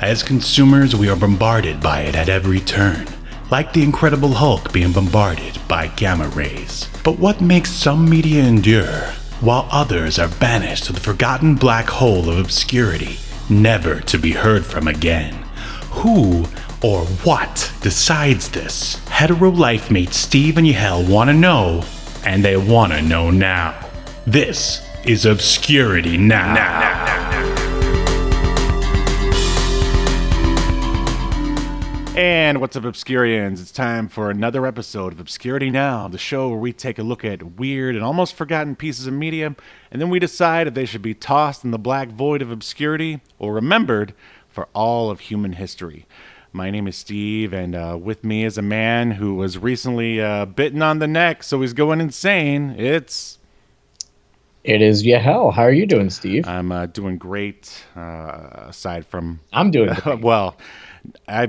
As consumers, we are bombarded by it at every turn, like the Incredible Hulk being bombarded by gamma rays. But what makes some media endure, while others are banished to the forgotten black hole of obscurity, never to be heard from again? Who or what decides this? Hetero life mates Steve and Yahel want to know, and they want to know now. This is Obscurity Now. And what's up, Obscurians? It's time for another episode of Obscurity Now, the show where we take a look at weird and almost forgotten pieces of media, and then we decide if they should be tossed in the black void of obscurity or remembered for all of human history. My name is Steve, and with me is a man who was recently bitten on the neck, so he's going insane. It is Yahel. How are you doing, Steve? I'm doing great, aside from... I'm doing great. Well...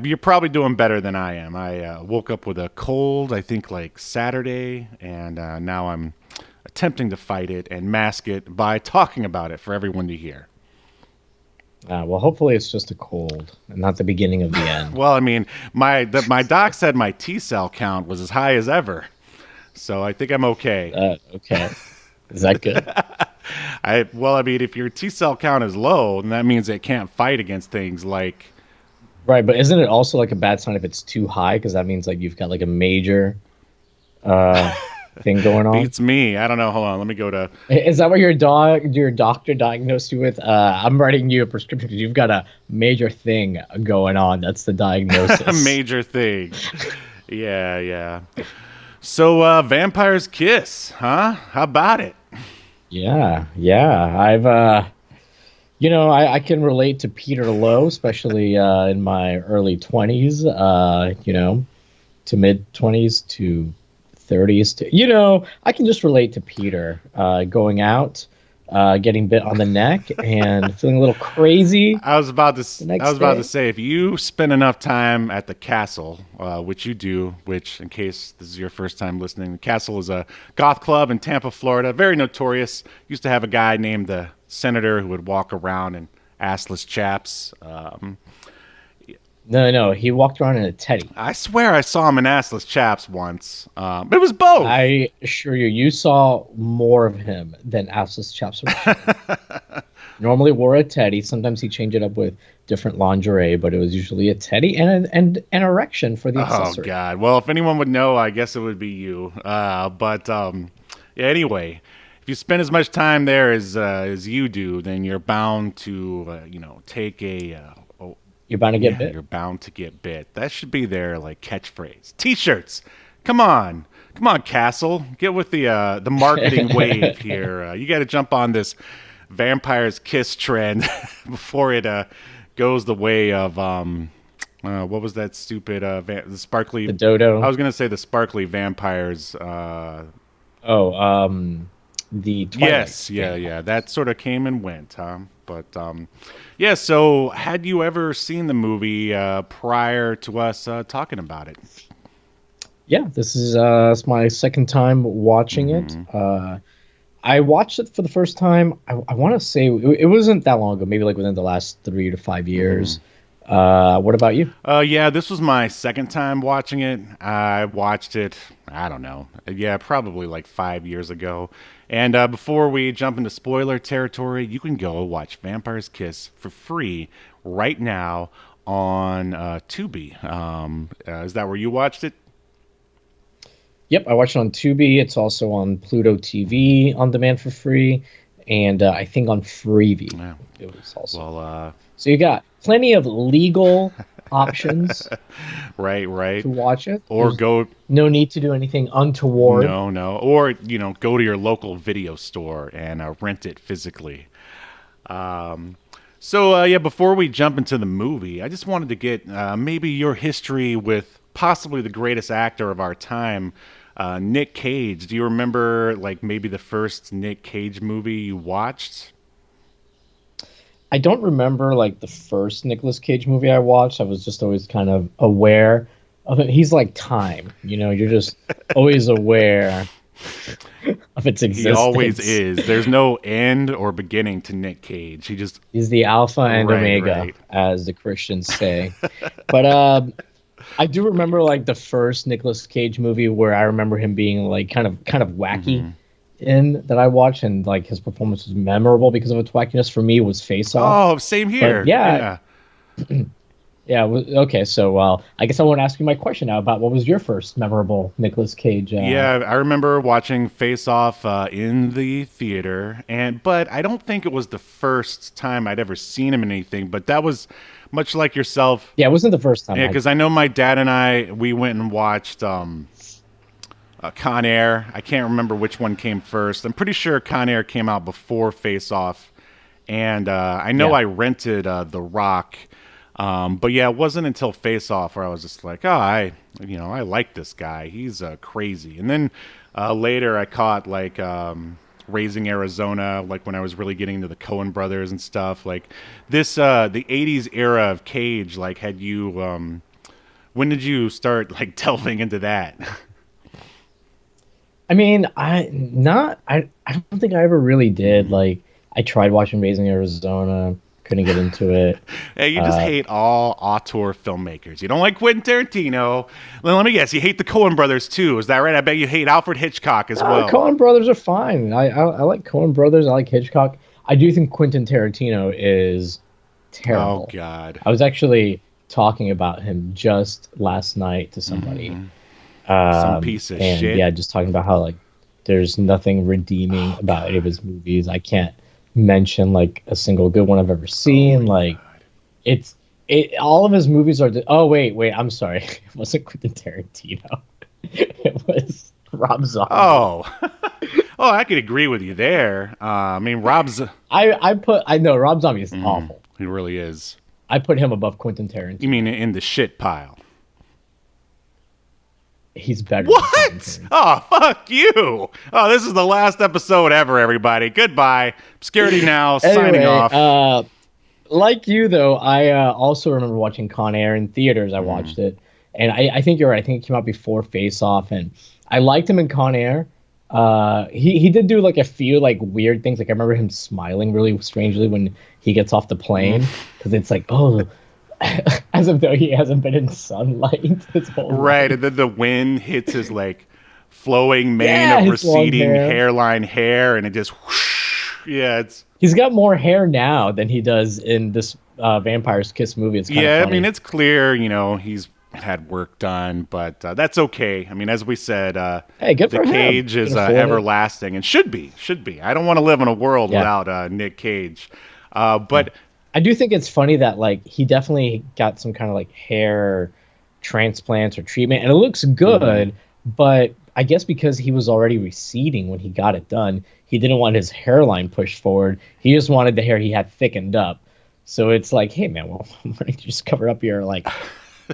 you're probably doing better than I am. I woke up with a cold, I think like Saturday, and now I'm attempting to fight it and mask it by talking about it for everyone to hear. Well, hopefully it's just a cold and not the beginning of the end. Well, I mean, my doc said my T-cell count was as high as ever, so I think I'm okay. Okay. Is that good? I mean, if your T-cell count is low, then that means it can't fight against things like... Right, but isn't it also like a bad sign if it's too high? Because that means like you've got like a major thing going on. Beats me. I don't know. Hold on. Let me go to... Is that what your doctor diagnosed you with? I'm writing you a prescription because you've got a major thing going on. That's the diagnosis. A major thing. Yeah. So, Vampire's Kiss, huh? How about it? Yeah. I've... I can relate to Peter Lowe, especially in my early 20s, to mid-20s to 30s. I can just relate to Peter going out, getting bit on the neck, and feeling a little crazy. I was about to say, if you spend enough time at the Castle, which you do, which, in case this is your first time listening, the Castle is a goth club in Tampa, Florida, very notorious. Used to have a guy named the Senator who would walk around in assless chaps. No, he walked around in a teddy. I swear I saw him in assless chaps once. It was both. I assure you saw more of him than assless chaps. Normally wore a teddy. Sometimes he changed it up with different lingerie, but it was usually a teddy and an erection for the accessory. Oh, God. Well, if anyone would know, I guess it would be you. Anyway... If you spend as much time there as you do, then you're bound to, take a... you're bound to get bit? You're bound to get bit. That should be their, catchphrase. T-shirts! Come on, Castle. Get with the marketing wave here. You got to jump on this Vampire's Kiss trend before it goes the way of... what was that stupid... the sparkly... The dodo. I was going to say the sparkly vampires... The Twilight. Yes, yeah. That sort of came and went, huh? But, so had you ever seen the movie prior to us talking about it? Yeah, this is my second time watching it. I watched it for the first time, I want to say, it wasn't that long ago, maybe like within the last 3 to 5 years. What about you? Yeah, this was my second time watching it. I watched it, I don't know, probably like 5 years ago. And before we jump into spoiler territory, you can go watch Vampire's Kiss for free right now on Tubi. Is that where you watched it? Yep, I watched it on Tubi. It's also on Pluto TV on demand for free. And I think on Freevee. Yeah. It was also. Well, so you got plenty of legal options. Right. To watch it. Or no need to do anything untoward. No. Or, go to your local video store and rent it physically. Before we jump into the movie, I just wanted to get maybe your history with possibly the greatest actor of our time, Nic Cage. Do you remember, maybe the first Nic Cage movie you watched? I don't remember, the first Nicolas Cage movie I watched. I was just always kind of aware of it. He's like time, you're just always aware of its He always existence. is. There's no end or beginning to Nic Cage. He just He's the alpha and right, omega, right. as the Christians say. But I do remember like the first Nicolas Cage movie where I remember him being like kind of wacky Hmm. in that I watched, and like his performance was memorable because of its wackiness. For me, was Face Off. Oh, same But here. yeah, Yeah. yeah. Okay, so I guess I want to ask you my question now about what was your first memorable Nicolas Cage. Yeah, I remember watching Face Off in the theater, but I don't think it was the first time I'd ever seen him in anything. But that was much like yourself, Yeah, it wasn't the first time yeah. I. Because I know my dad and we went and watched Con Air. I can't remember which one came first. I'm pretty sure Con Air came out before Face Off, and I know Yeah. I rented The Rock. But yeah, it wasn't until Face Off where I was just like, oh, I like this guy. He's crazy. And then later I caught like Raising Arizona, like when I was really getting into the Coen brothers and stuff. Like the '80s era of Cage. Like, had you? When did you start like delving into that? I mean, I don't think I ever really did. Mhm. Like, I tried watching Raising Arizona, couldn't get into it. Hey, you just Uh, hate all auteur filmmakers. You don't like Quentin Tarantino. Well, let me guess, you hate the Coen brothers too. Is that right? I bet you hate Alfred Hitchcock as well. Coen Brothers are fine. I like Coen Brothers. I like Hitchcock. I do think Quentin Tarantino is Oh terrible. God. I was actually talking about him just last night to somebody. Hmm. Some piece of And shit. yeah, just talking about how like there's nothing redeeming Oh about any of God. his movies. I can't mention like a single good one I've ever Oh seen. my Like God. all of his movies are. Oh wait, I'm sorry. It wasn't Quentin Tarantino. It was Rob Zombie. Oh. Oh, I could agree with you there. I mean, Rob's. I know Rob Zombie is Mm, awful. he really is. I put him above Quentin You mean Tarantino. in the shit pile? He's better than Quentin What? Tarantino. Oh, fuck you. Oh, this is the last episode ever, everybody. Goodbye. Obscurity Now, signing Anyway, off. like you though, I also remember watching Con Air in theaters. I Mm. watched it, and I think you're right. I think it came out before Face Off, and I liked him in Con Air. He did do like a few like weird things. Like I remember him smiling really strangely when he gets off the Mm. plane because it's like oh, as if though he hasn't been in sunlight his whole Right, life. and then the wind hits his like flowing mane Yeah, of his long receding hair. hairline hair, and it just whoosh. Yeah, it's He's got more hair now than he does in this Vampire's Kiss movie. It's kind of yeah. I mean, funny. it's clear, he's had work done, but that's okay. I mean, as we said, Hey, good the for him. Cage He can is afford it. everlasting and should be, should be. I don't want to live in a world Yeah. without Nick Cage, Yeah. but I do think it's funny that like he definitely got some kind of like hair transplants or treatment and it looks mhm. good, but I guess because he was already receding when he got it done, he didn't want his hairline pushed forward. He just wanted the hair he had thickened up. So it's like, hey man, well, why don't you just cover up your like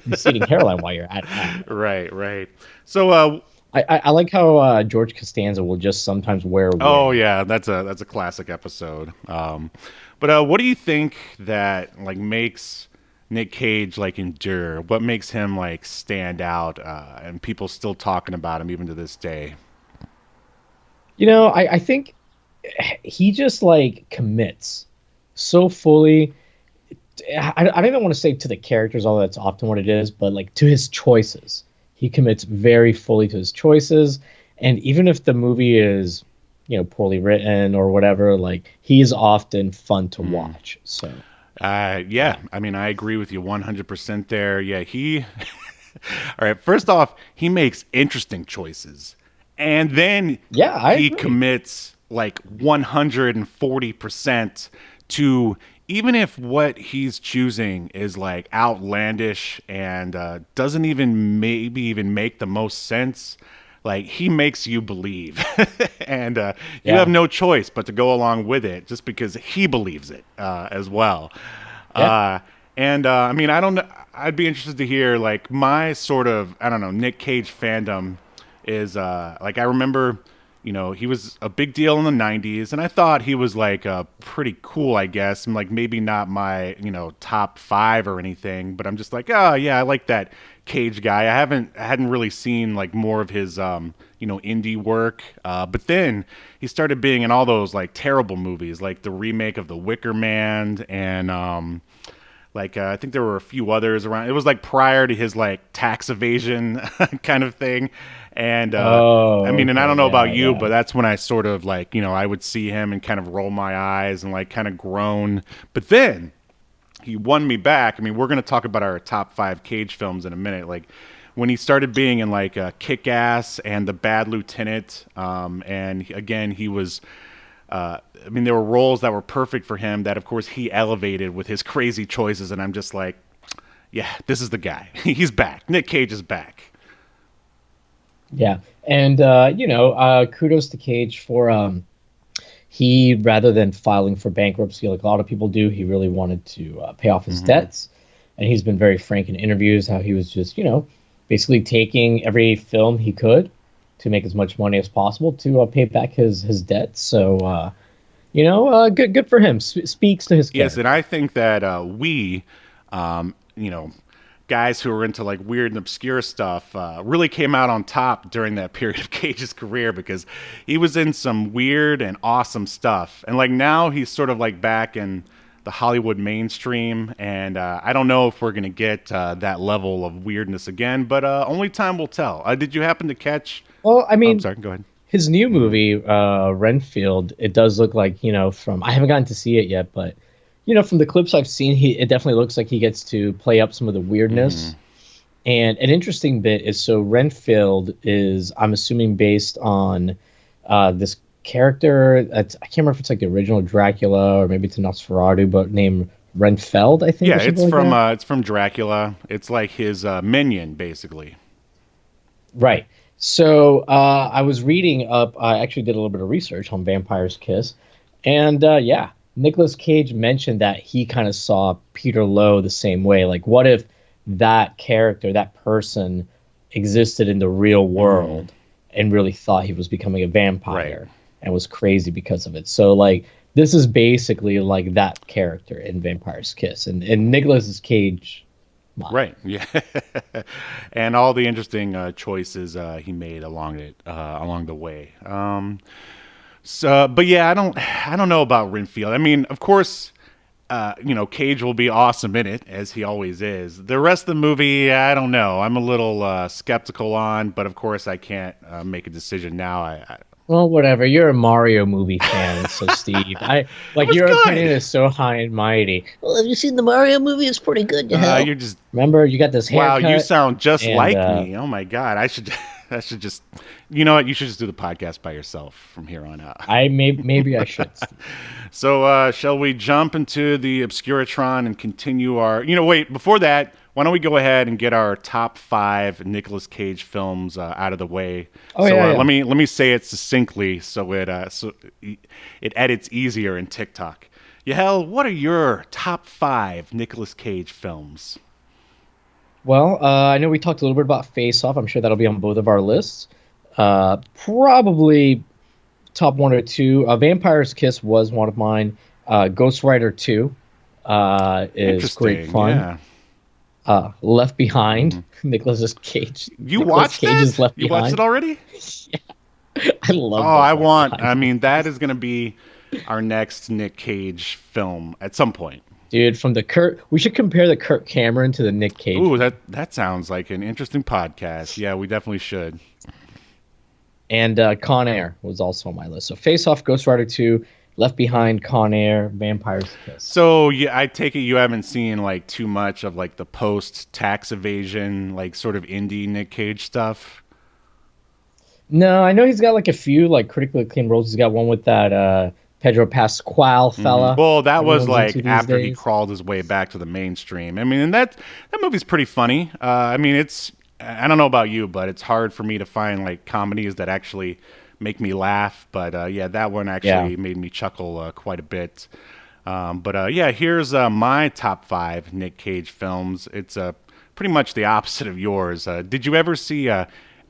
receding hairline while you're at it? Right, right. So, I like how George Costanza will just sometimes wear a oh wig. yeah, that's a classic episode. But what do you think that like makes Nick Cage like endure? What makes him like stand out, and people still talking about him even to this day? You know, I think he just like commits so fully. I don't even want to say to the characters, although that's often what it is, but like to his choices. He commits very fully to his choices. And even if the movie is, poorly written or whatever, like he's often fun to Mm. watch. So Yeah, yeah. I mean, I agree with you 100% there. Yeah, he. All right, first off, he makes interesting choices, and then Yeah, I he agree. commits like 140% to even if what he's choosing is like outlandish and doesn't even maybe even make the most sense. Like he makes you believe, and you have Yeah. no choice but to go along with it, just because he believes it as well. Yeah. Uh, and I mean, I don't know. I'd be interested to hear like my sort of I don't know Nick Cage fandom is like I remember he was a big deal in the 90s and I thought he was like pretty cool, I guess, and like maybe not my top 5 or anything, but I'm just like, oh yeah, I like that Cage guy. I hadn't really seen like more of his indie work. But then he started being in all those like terrible movies, like the remake of The Wicker Man, and I think there were a few others around. It was like prior to his like tax evasion kind of thing. And I Oh, mean, and I okay, don't know yeah, about you, yeah. but that's when I sort of like, I would see him and kind of roll my eyes and like kind of groan. But then he won me back. I mean, we're going to talk about our top 5 Cage films in a minute. Like when he started being in like Kick-Ass and The Bad Lieutenant, and again, he was. I mean, there were roles that were perfect for him that, of course, he elevated with his crazy choices. And I'm just like, yeah, this is the guy. He's back. Nic Cage is back. Yeah. And kudos to Cage for he, rather than filing for bankruptcy like a lot of people do, he really wanted to pay off his Mm-hmm. debts. And he's been very frank in interviews how he was just, basically taking every film he could to make as much money as possible to pay back his debts. So good for him. Speaks to his Yes, and character. I think that we, um, you know, guys who are into like weird and obscure stuff, really came out on top during that period of Cage's career because he was in some weird and awesome stuff. And like now he's sort of like back in the Hollywood mainstream. And I don't know if we're going to get that level of weirdness again, but only time will tell. Did you happen to catch? Well, I Oh, I'm mean, sorry. Go ahead. his new movie, Renfield, it does look like, from I haven't gotten to see it yet, but from the clips I've seen, it definitely looks like he gets to play up some of the weirdness. And an interesting bit is so Renfield is, I'm assuming, based on this character. I can't remember if it's like the original Dracula or maybe it's a Nosferatu, but named Renfeld, I think, Yeah, or something like that. it's from Dracula. It's like his minion, basically. Right. So I was reading up. I actually did a little bit of research on Vampire's Kiss, and yeah, Nicolas Cage mentioned that he kind of saw Peter Lowe the same way. Like, what if that character, that person, existed in the real world and really thought he was becoming a Right. vampire and was crazy because of it? So like, this is basically like that character in Vampire's Kiss, and in Nicolas Cage mind. Right. Yeah. And all the interesting choices he made along the way. But yeah, I don't know about Renfield. I mean, of course, Cage will be awesome in it as he always is. The rest of the movie, I don't know. I'm a little skeptical on, but of course, I can't make a decision now. Well, whatever. You're a Mario movie fan, so Steve, I It like was your opinion good. is so high and mighty. Well, have you seen the Mario movie? It's pretty good, to hell. You're just Remember, you got this Wow, you haircut, sound just and like me. Oh my god, I should I should just what? You should just do the podcast by yourself from here on out. maybe I should, Steve. So, shall we jump into the Obscuritron and continue our? Wait. Before that, why don't we go ahead and get our top 5 Nicolas Cage films out of the way? Oh So yeah, yeah. let me say it succinctly so it edits easier in TikTok. Yahel, what are your top 5 Nicolas Cage films? Well, I know we talked a little bit about Face Off. I'm sure that'll be on both of our lists. Probably top one or two. Vampire's Kiss was one of mine. Ghost Rider 2 is great Interesting. fun. Yeah. Left Behind. Nicholas Cage. You Nicholas watched Cage is it? Left You watched it Behind. already? I Oh, love I those Left want. Behind I mean, movies. that is going to be our next Nick Cage film at some point. Dude, from the Kurt, we should compare the Kurt Cameron to the Nick Cage Ooh, film. that sounds like an interesting podcast. Yeah, we definitely should. And Con Air was also on my list. So Face Off, Ghost Rider 2, Left Behind, Con Air, Vampire's Kiss. So, yeah, I take it you haven't seen like too much of like the post tax evasion, like sort of indie Nick Cage stuff. No, I know he's got like a few like critically acclaimed roles. He's got one with that Pedro Pascal fella Well, that was everyone's like into these after he days. crawled his way back to the mainstream. I mean, and that movie's pretty funny. I mean, I don't know about you, but it's hard for me to find like comedies that actually make me laugh. But yeah, that one Yeah. actually made me chuckle quite a bit. But yeah, here's my top 5 Nick Cage films. It's pretty much the opposite of yours. Did you ever see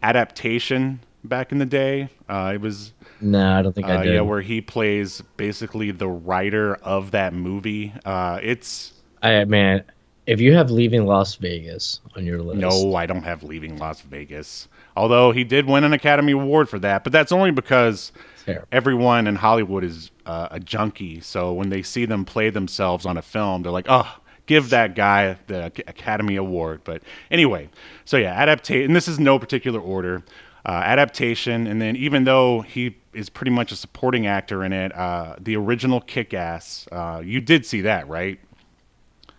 Adaptation back in the day? It was No, I don't think I yeah, did. where he plays basically the writer of that movie. It's Man, if you have Leaving Las Vegas on your list, No, I don't have Leaving Las Vegas. Although he did win an Academy Award for that, but that's only because Fair. everyone in Hollywood is a junkie. So when they see them play themselves on a film, they're like, oh, give that guy the Academy Award. But anyway, so yeah, adaptation. And this is no particular order. Adaptation, and then even though he is pretty much a supporting actor in it, the original Kick-Ass, you did see that, right?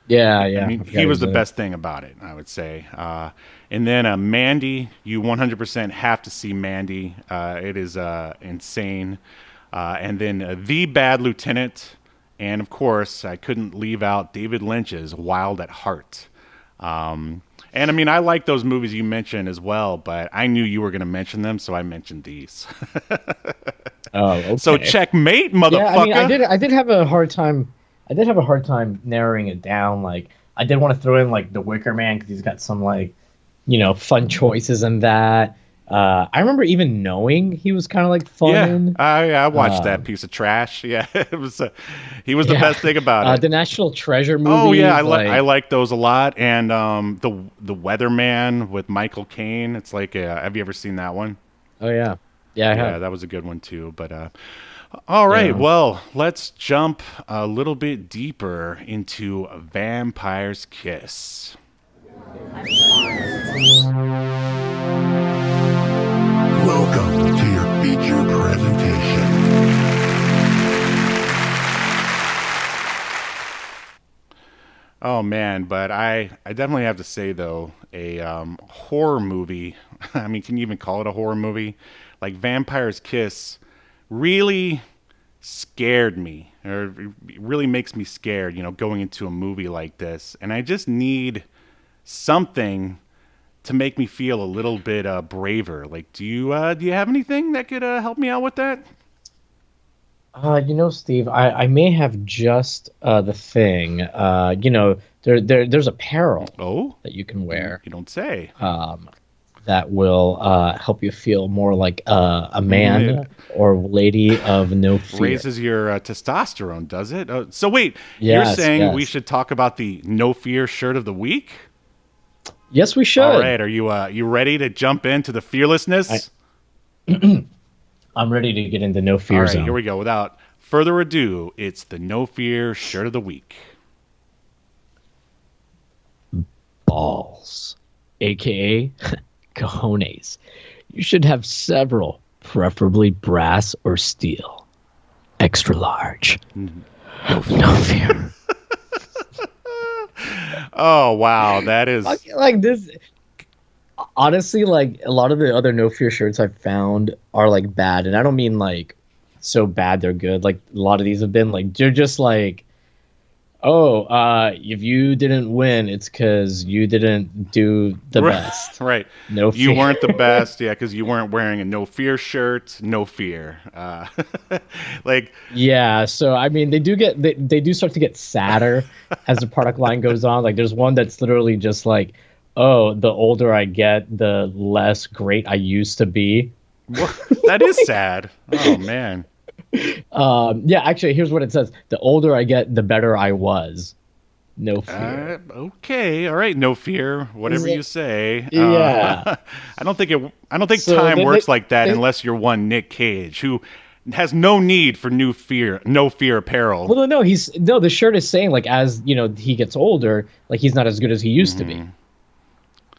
Yeah, I mean, he was the best thing about it, I would say. And then Mandy, you 100% have to see Mandy. It is insane. And then The Bad Lieutenant, and of course, I couldn't leave out David Lynch's Wild at Heart. And I mean, I like those movies you mentioned as well, but I knew you were going to mention them, so I mentioned these. Oh, okay. So checkmate, motherfucker. Yeah, I mean, I did have a hard time. I did have a hard time narrowing it down. Like, I did want to throw in like The Wicker Man because he's got some like, fun choices in that. I remember even knowing he was kind of like fun. Yeah, I watched that piece of trash. Yeah, it was. He was the best thing about it. The National Treasure movies. Oh yeah, I like those a lot. And the Weatherman with Michael Caine. It's like, have you ever seen that one? Oh yeah, I have. That was a good one too. But all right, well, let's jump a little bit deeper into Vampire's Kiss. Welcome to your feature presentation. Oh man, but I definitely have to say though, a horror movie. I mean, can you even call it a horror movie? Like Vampire's Kiss really scared me, or it really makes me scared, going into a movie like this. And I just need something to make me feel a little bit braver. Like, do you have anything that could help me out with that? Steve, I may have just the thing. There's apparel that you can wear. You don't say. That will help you feel more like a man or lady of no fear. Raises your testosterone, does it? So wait, you're saying we should talk about the No Fear shirt of the week? Yes, we should. All right, are you ready to jump into the fearlessness? I'm ready to get into No Fear zone. All right, here we go. Without further ado, it's the No Fear shirt of the week. Balls, aka cojones. You should have several, preferably brass or steel. Extra large. No fear. Oh wow, that is like this. Honestly, like a lot of the other No Fear shirts I've found are like bad, and I don't mean like so bad they're good. Like a lot of these have been like they're just like, if you didn't win, it's because you didn't do the best. Right. No fear. You weren't the best, because you weren't wearing a No Fear shirt. No fear. Yeah, so I mean, they do start to get sadder as the product line goes on. Like there's one that's literally just like, oh, the older I get, the less great I used to be. That is sad. Oh man. Yeah, actually, here's what it says: the older I get, the better I was. No fear. Okay, all right, no fear. Whatever you say. Yeah. I don't think time works like that unless you're one Nic Cage who has no need for no fear apparel. Well, no, the shirt is saying like as he gets older, like he's not as good as he used to be.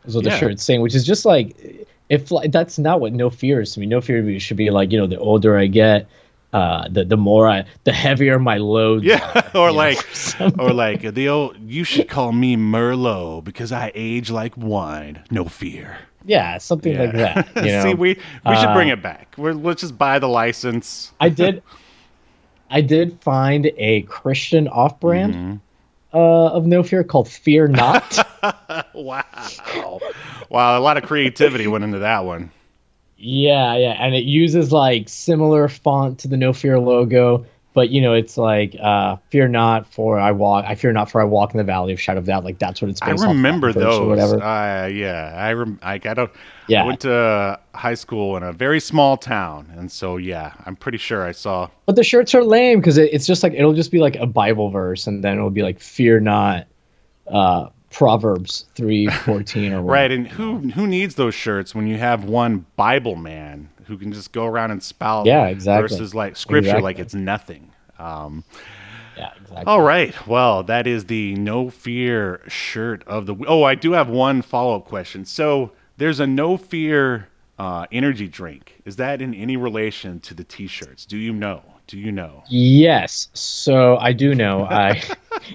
Is what the shirt's saying, which is just like if like, that's not what No Fear is to me. No Fear should be like the older I get, the heavier my load. Yeah, or like the old. You should call me Merlot because I age like wine. No fear. Yeah, something like that. See, we should bring it back. Let's just buy the license. I did find a Christian off-brand of No Fear called Fear Not. Wow, a lot of creativity went into that one. Yeah, and it uses like similar font to the No Fear logo, but it's like fear not for I walk in the valley of shadow of doubt. Like that's what it's based I remember off those. Or whatever. I went to high school in a very small town, and so I'm pretty sure I saw. But the shirts are lame because it's just like it'll just be like a Bible verse, and then it'll be like fear not. Proverbs 3:14 or whatever. Right, and who needs those shirts when you have one Bible man who can just go around and spout verses like scripture like it's nothing. Yeah, exactly. All right, well, that is the No Fear shirt of the. Oh, I do have one follow-up question. So there's a No Fear energy drink. Is that in any relation to the T-shirts? Do you know? Yes, so I do know. I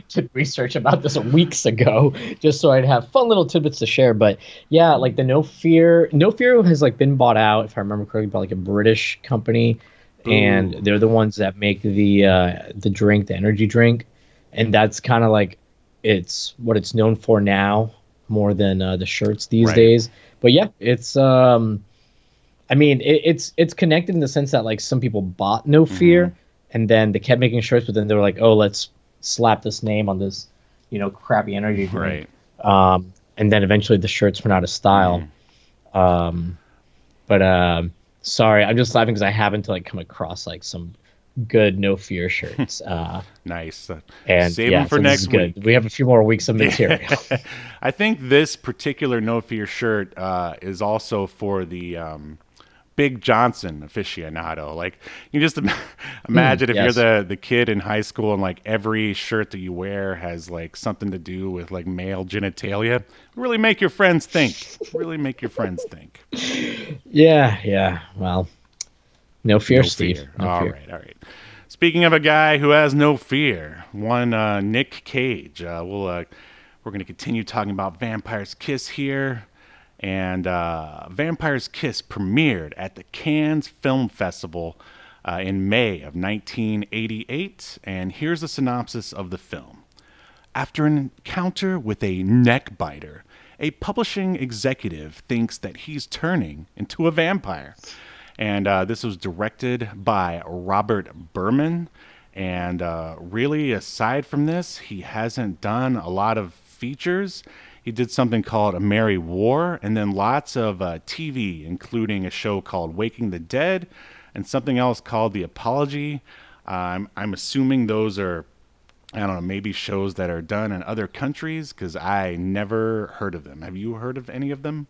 did research about this weeks ago, just so I'd have fun little tidbits to share. But yeah, like the No Fear has like been bought out, if I remember correctly, by like a British company, and they're the ones that make the drink, the energy drink, and that's kind of like it's what it's known for now more than the shirts these days. But yeah, it's I mean, it's connected in the sense that like some people bought No Fear, and then they kept making shirts, but then they were like, oh, let's slap this name on this, crappy energy drink. And then eventually the shirts went out of style. Sorry, I'm just laughing because I happen to like come across like some good No Fear shirts. Nice. And save them for next week. We have a few more weeks of material. I think this particular No Fear shirt is also for the Big Johnson aficionado. Like, you just imagine if you're the kid in high school and like every shirt that you wear has like something to do with like male genitalia. Really make your friends think. Yeah. Well, no fear, Steve. Fear. All right. Speaking of a guy who has no fear, one Nic Cage. We're going to continue talking about Vampire's Kiss here. And Vampire's Kiss premiered at the Cannes Film Festival in May of 1988. And here's a synopsis of the film. After an encounter with a neck biter, a publishing executive thinks that he's turning into a vampire. And this was directed by Robert Berman. And really, aside from this, he hasn't done a lot of features. He did something called A Merry War, and then lots of TV, including a show called Waking the Dead, and something else called The Apology. I'm assuming those are, I don't know, maybe shows that are done in other countries, because I never heard of them. Have you heard of any of them?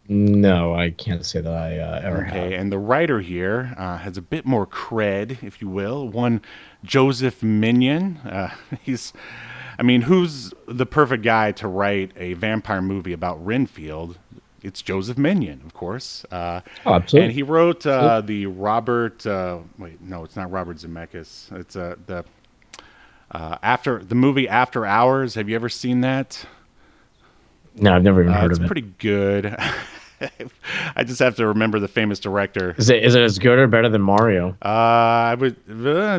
No, I can't say that I ever have. Okay, and the writer here has a bit more cred, if you will. One Joseph Minion. Who's the perfect guy to write a vampire movie about Renfield? It's Joseph Minion, of course. Absolutely. And he wrote the Robert. It's not Robert Zemeckis. It's the movie After Hours. Have you ever seen that? No, I've never even heard of it. It's pretty good. I just have to remember the famous director. Is it as good or better than Mario?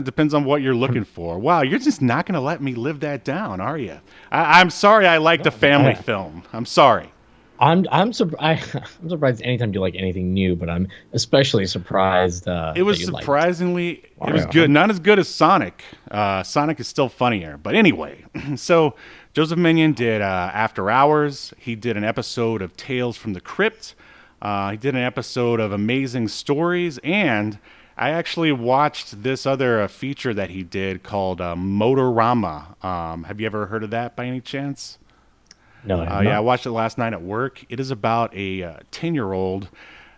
Depends on what you're looking for. Wow, you're just not going to let me live that down, are you? I'm sorry. I liked a family film. I'm sorry. I'm surprised anytime you like anything new, but I'm especially surprised. It was surprisingly, it was good. Not as good as Sonic. Sonic is still funnier, but anyway. So Joseph Minion did After Hours. He did an episode of Tales from the Crypt. He did an episode of Amazing Stories, and I actually watched this other feature that he did called Motorama. Have you ever heard of that by any chance? No. I watched it last night at work. It is about a 10-year-old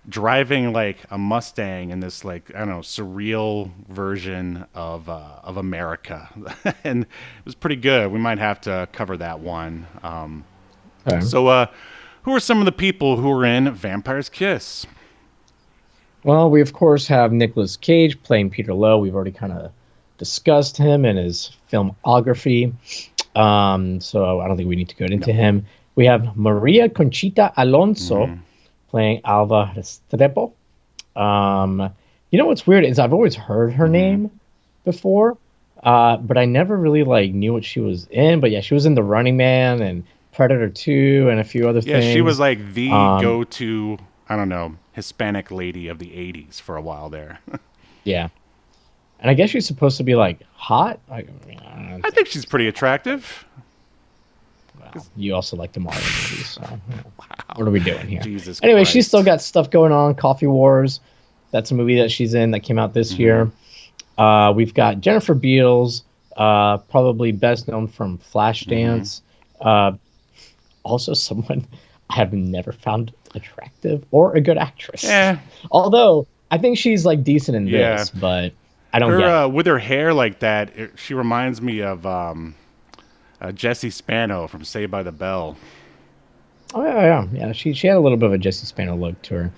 driving like a Mustang in this surreal version of America, and it was pretty good. We might have to cover that one. Okay. So, who are some of the people who are in Vampire's Kiss? Well, we of course have Nicolas Cage playing Peter Lowe. We've already kind of discussed him and his filmography. So I don't think we need to go into him. We have Maria Conchita Alonso playing Alva Restrepo. What's weird is I've always heard her name before, but I never really knew what she was in. But yeah, she was in The Running Man and Predator 2 and a few other things. Yeah, she was like the go-to, Hispanic lady of the 80s for a while there. Yeah. And I guess she's supposed to be hot. I think she's pretty attractive. Well, you also like the Mario movies, so what are we doing here? Jesus anyway, Christ. She's still got stuff going on. Coffee Wars, that's a movie that she's in that came out this year. We've got Jennifer Beals, probably best known from Flashdance. Also, someone I have never found attractive or a good actress. Eh, Although I think she's like decent in yeah. this, but I don't Her get it. with her hair like that, she reminds me of Jesse Spano from Saved by the Bell. Oh yeah. She had a little bit of a Jesse Spano look to her,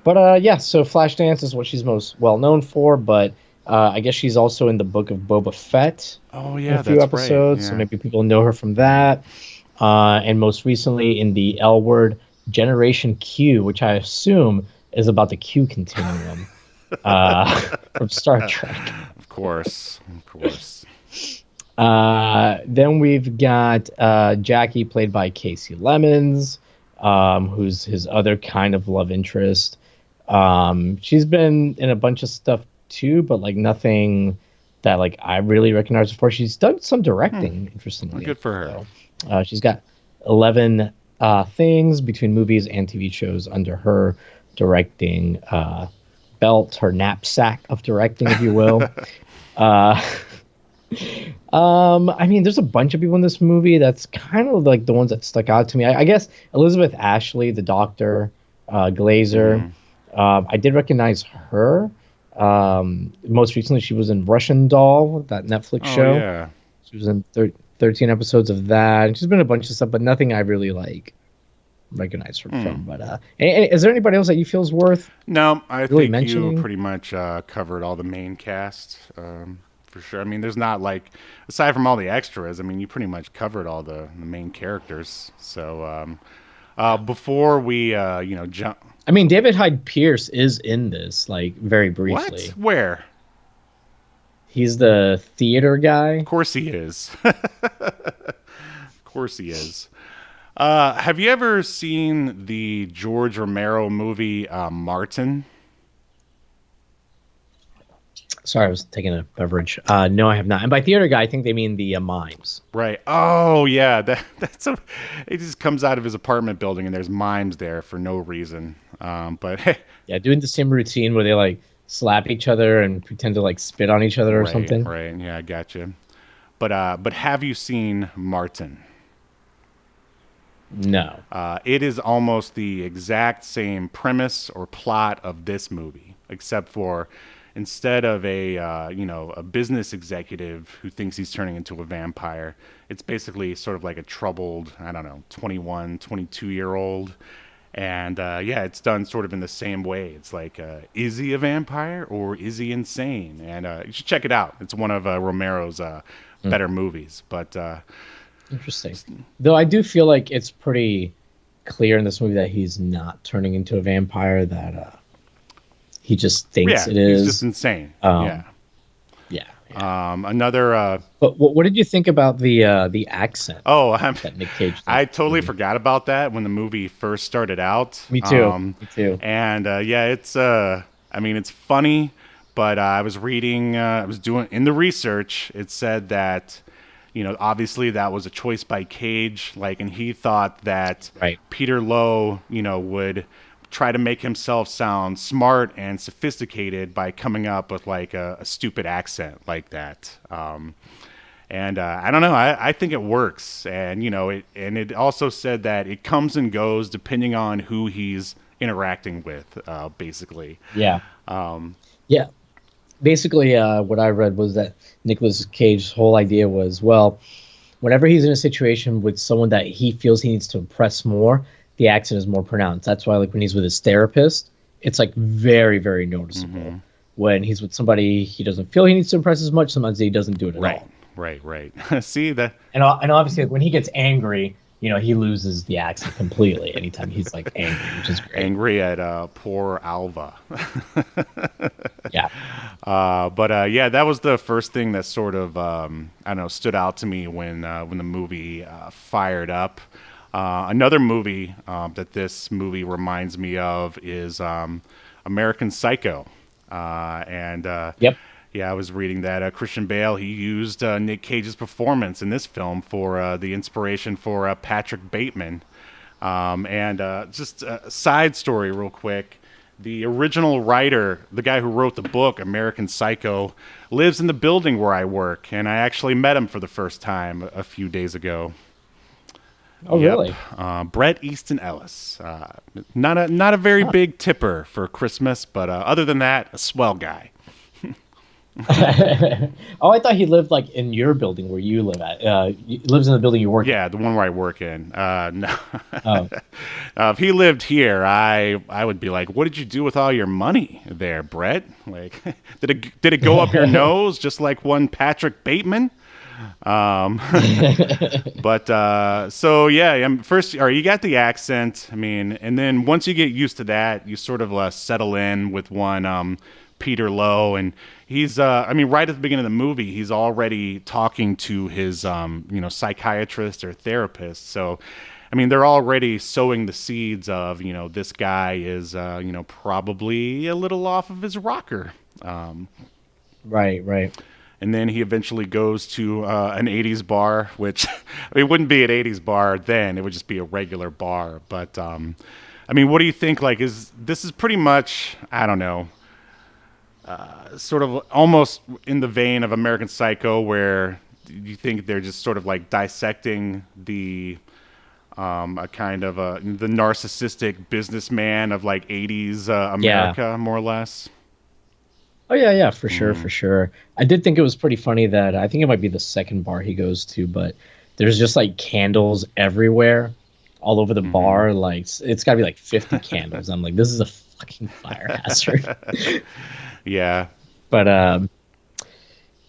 but yeah. So Flashdance is what she's most well known for, but I guess she's also in the Book of Boba Fett Oh in a yeah, few that's right. episodes, so Yeah. maybe people know her from that. And most recently in the L Word Generation Q, which I assume is about the Q continuum from Star Trek. Of course, of course. Then we've got Jackie, played by Casey Lemons, who's his other kind of love interest. She's been in a bunch of stuff too, but like nothing that like I really recognize her for. She's done some directing, interestingly Good for enough, her. though. She's got 11 things between movies and TV shows under her directing belt, her knapsack of directing, if you will. Uh, I mean, there's a bunch of people in this movie. That's kind of like the ones that stuck out to me. I guess Elizabeth Ashley, the doctor, Glazer. I did recognize her. Most recently, she was in Russian Doll, that Netflix Oh show. yeah. She was in 13 episodes of that. And she's been in a bunch of stuff, but nothing I really like recognize her from. But is there anybody else that you feel is worth No, I really think you mentioning? pretty much covered all the main cast for sure. I mean, there's not like aside from all the extras. I mean, you pretty much covered all the main characters. So before we jump, I mean, David Hyde Pierce is in this, like very what? briefly. Where? He's the theater guy. Of course he is. Of course he is. Have you ever seen the George Romero movie Martin? Sorry, I was taking a beverage. No, I have not. And by theater guy, I think they mean the mimes. Right. Oh yeah, that's a. It just comes out of his apartment building and there's mimes there for no reason. But Yeah, doing the same routine where they like slap each other and pretend to like spit on each other or right, something. right. Yeah, I got you. But have you seen Martin? No. It is almost the exact same premise or plot of this movie, except for instead of a business executive who thinks he's turning into a vampire, it's basically sort of like a troubled, I don't know, 21, 22-year old. And yeah, it's done sort of in the same way. It's like, is he a vampire or is he insane? And you should check it out. It's one of Romero's better movies. But Interesting. Though I do feel like it's pretty clear in this movie that he's not turning into a vampire, that he just thinks yeah, it he's is. just insane. Yeah. Another. But what did you think about the accent Oh, that Nick Cage did? I totally forgot about that when the movie first started out. Me too. Me too. And yeah, it's. I mean, it's funny, but I was reading. I was doing in the research. It said that, obviously that was a choice by Cage. Like, and he thought that Right. Peter Lowe, would try to make himself sound smart and sophisticated by coming up with like a stupid accent like that. And I don't know. I think it works, and it also said that it comes and goes depending on who he's interacting with, basically. Yeah. Yeah. Basically, what I read was that Nicolas Cage's whole idea was, well, whenever he's in a situation with someone that he feels he needs to impress more, the accent is more pronounced. That's why, like, when he's with his therapist, it's like very, very noticeable. Mm-hmm. When he's with somebody he doesn't feel he needs to impress as much, sometimes he doesn't do it at all. Right. See that? And obviously, like, when he gets angry, he loses the accent completely anytime he's like angry, which is great. Angry at poor Alva. Yeah. But yeah, that was the first thing that sort of I don't know, stood out to me when the movie fired up. Another movie that this movie reminds me of is American Psycho. Yep. Yeah, I was reading that Christian Bale, he used Nick Cage's performance in this film for the inspiration for Patrick Bateman. Just a side story real quick. The original writer, the guy who wrote the book, American Psycho, lives in the building where I work, and I actually met him for the first time a few days ago. Oh, really? Bret Easton Ellis. Not a very big tipper for Christmas, but other than that, a swell guy. Oh, I thought he lived like in your building where you live at. He lives in the building you work Yeah, the one where I work in. No. Oh. If he lived here, I would be like, "What did you do with all your money there, Brett? Like, did it go up your nose just like one Patrick Bateman?" But so yeah, first, or you got the accent. I mean, and then once you get used to that, you sort of settle in with one Peter Lowe, and he's I mean, right at the beginning of the movie, he's already talking to his psychiatrist or therapist. So I mean, they're already sowing the seeds of, this guy is probably a little off of his rocker. Right. And then he eventually goes to an 80s bar, which it wouldn't be an 80s bar then. It would just be a regular bar. But, I mean, what do you think? Like, this is pretty much, I don't know, sort of almost in the vein of American Psycho, where you think they're just sort of like dissecting the a kind of the narcissistic businessman of like 80s America, more or less. Oh yeah, for sure. I did think it was pretty funny that I think it might be the second bar he goes to, but there's just like candles everywhere, all over the bar. Like it's got to be like 50 candles. I'm like, this is a fucking fire hazard. Yeah, but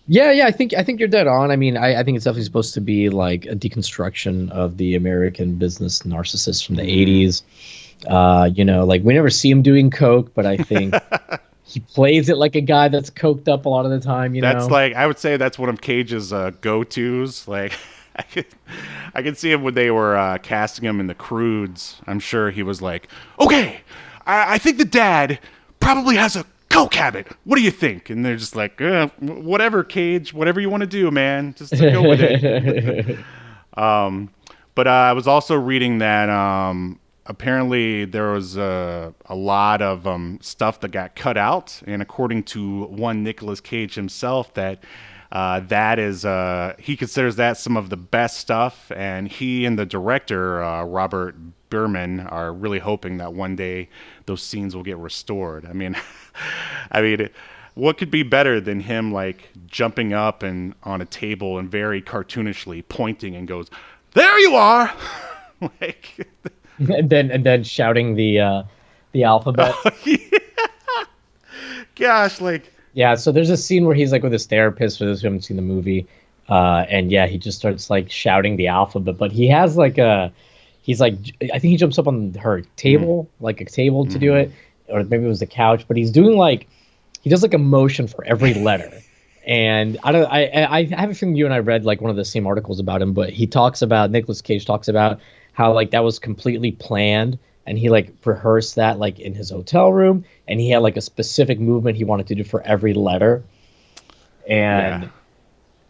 yeah. I think you're dead on. I mean, I think it's definitely supposed to be like a deconstruction of the American business narcissist from the 80s. Like we never see him doing coke, but I think. He plays it like a guy that's coked up a lot of the time, That's like, I would say that's one of Cage's go-tos. Like, I could see him when they were casting him in The Croods. I'm sure he was like, okay, I think the dad probably has a coke habit. What do you think? And they're just like, whatever, Cage, whatever you want to do, man. Just go with it. But I was also reading that apparently there was a lot of stuff that got cut out, and according to one Nicolas Cage himself, that is he considers that some of the best stuff, and he and the director Robert Bierman are really hoping that one day those scenes will get restored. I mean, what could be better than him like jumping up and on a table and very cartoonishly pointing and goes, "There you are!" like. And then shouting the alphabet. Oh, yeah. Gosh, like yeah. So there's a scene where he's like with his therapist for those who haven't seen the movie, and yeah, he just starts like shouting the alphabet. But he has like he's like, I think he jumps up on her table, like a table to do it, or maybe it was the couch. But he's doing like he does like a motion for every letter. And I have a feeling you and I read like one of the same articles about him, but Nicolas Cage talks about how like that was completely planned, and he like rehearsed that like in his hotel room, and he had like a specific movement he wanted to do for every letter. And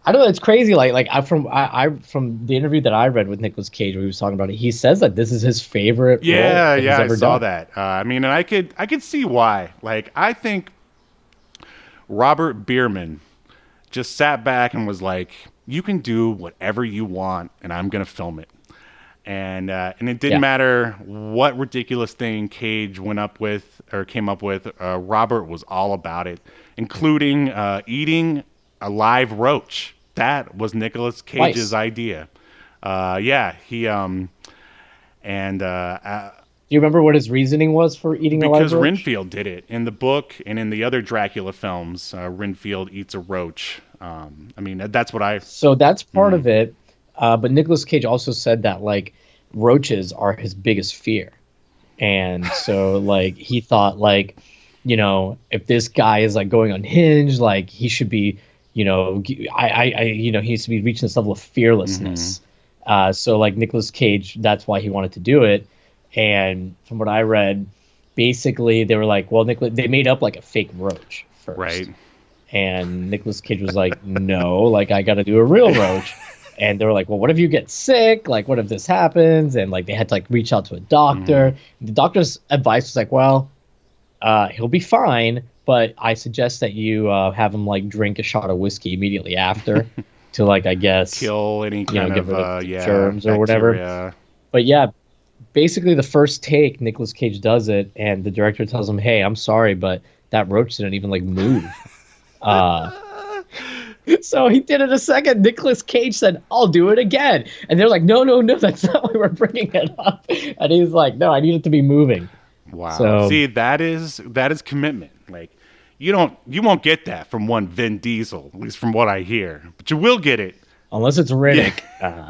I don't know, it's crazy. Like from the interview that I read with Nicolas Cage where he was talking about it, he says that this is his favorite role that he's ever I saw done. that. I mean, and I could see why. Like, I think Robert Bierman just sat back and was like, "You can do whatever you want, and I'm gonna film it." And it didn't matter what ridiculous thing Cage came up with. Robert was all about it, including eating a live roach. That was Nicolas Cage's idea. He Do you remember what his reasoning was for eating a live roach? Because Renfield did it in the book, and in the other Dracula films, Renfield eats a roach. I mean, that's what I. So that's part of it. But Nicolas Cage also said that like roaches are his biggest fear, and so like he thought like, if this guy is like going unhinged, like he should be, he needs to be reaching this level of fearlessness. So like Nicolas Cage, that's why he wanted to do it. And from what I read, basically they were like, well, they made up like a fake roach first, right? And Nicolas Cage was like, no, like I got to do a real roach. And they were like, well, what if you get sick? Like, what if this happens? And like, they had to like reach out to a doctor. The doctor's advice was like, well, he'll be fine, but I suggest that you have him like drink a shot of whiskey immediately after to like, I guess, kill any kind get rid of germs or bacteria. whatever. But yeah, basically the first take, Nicolas Cage does it, and the director tells him, "Hey, I'm sorry, but that roach didn't even like move." Uh, so he did it a second. Nicolas Cage said, "I'll do it again," and they're like, "No, no, no, that's not why we're bringing it up." And he's like, "No, I need it to be moving." Wow. So See, that is commitment. Like you won't get that from one Vin Diesel, at least from what I hear. But you will get it. unless it's Riddick,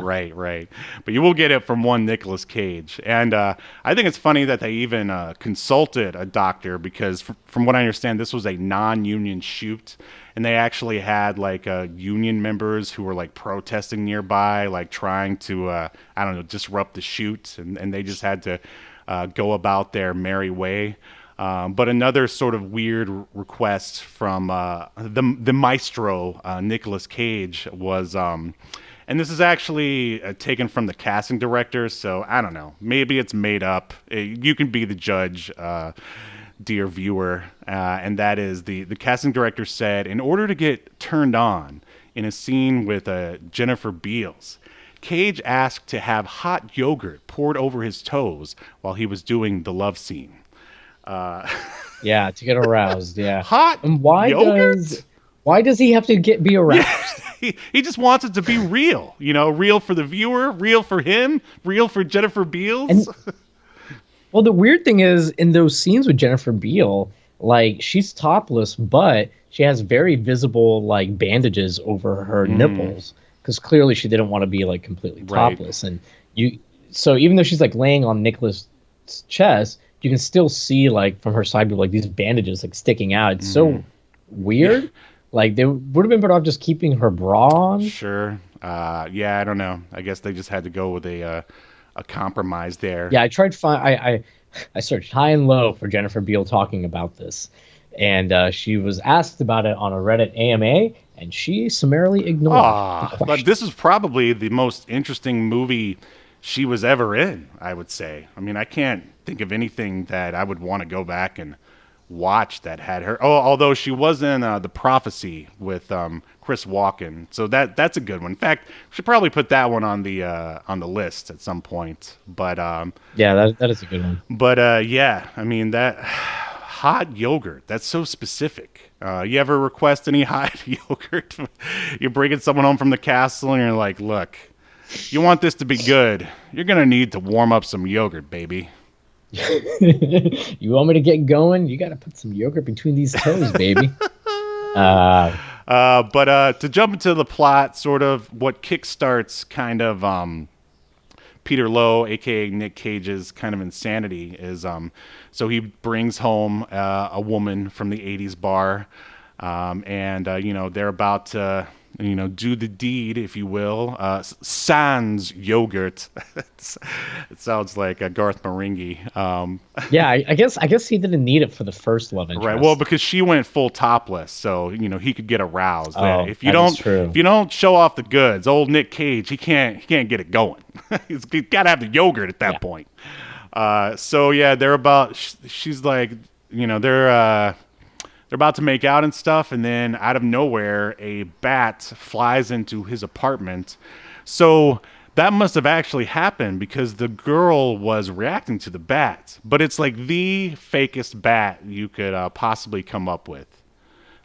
Right, right. But you will get it from one Nicolas Cage. And I think it's funny that they even consulted a doctor because, from what I understand, this was a non-union shoot. And they actually had like union members who were like protesting nearby, like trying to, I don't know, disrupt the shoot. And they just had to go about their merry way. But another sort of weird request from the maestro, Nicolas Cage, was, and this is actually taken from the casting director, so I don't know. Maybe it's made up. You can be the judge, dear viewer. And that is the casting director said, in order to get turned on in a scene with Jennifer Beals, Cage asked to have hot yogurt poured over his toes while he was doing the love scene. yeah, to get aroused, yeah. Hot And yogurt? why does he have to be aroused? He just wants it to be real, real for the viewer, real for him, real for Jennifer Beals. And well, the weird thing is, in those scenes with Jennifer Beal, like she's topless, but she has very visible like bandages over her nipples because clearly she didn't want to be like completely Right. topless. And so even though she's like laying on Nicholas' chest, you can still see like from her side like these bandages like sticking out. It's so weird. Like they would have been better off just keeping her bra on. Sure. Yeah, I don't know. I guess they just had to go with a compromise there. Yeah, I tried I searched high and low for Jennifer Beal talking about this, and she was asked about it on a Reddit AMA, and she summarily ignored the But question. this is probably the most interesting movie she was ever in, I would say. I mean, I can't think of anything that I would want to go back and watch that had her. Oh, although she was in The Prophecy with Chris Walken, so that's a good one. In fact, we should probably put that one on the list at some point. But Yeah, that is a good one. yeah, I mean that hot yogurt. That's so specific. You ever request any hot yogurt? You're bringing someone home from the castle, and you're like, "Look, you want this to be good? You're gonna need to warm up some yogurt, baby." You want me to get going? You got to put some yogurt between these toes, baby. But to jump into the plot, sort of what kickstarts kind of Peter Lowe, aka Nic Cage's kind of insanity, is so he brings home a woman from the '80s bar, and they're about to do the deed, if you will. Sans yogurt. It sounds like Garth Marenghi. Yeah, I guess he didn't need it for the first love interest. Right. Well, because she went full topless, so he could get aroused. Oh, If you that is don't, true. if you don't show off the goods, old Nic Cage, he can't get it going. He's got to have the yogurt at that point. So yeah, they're about. She's like, they're about to make out and stuff, and then out of nowhere, a bat flies into his apartment. So that must have actually happened because the girl was reacting to the bat. But it's like the fakest bat you could possibly come up with.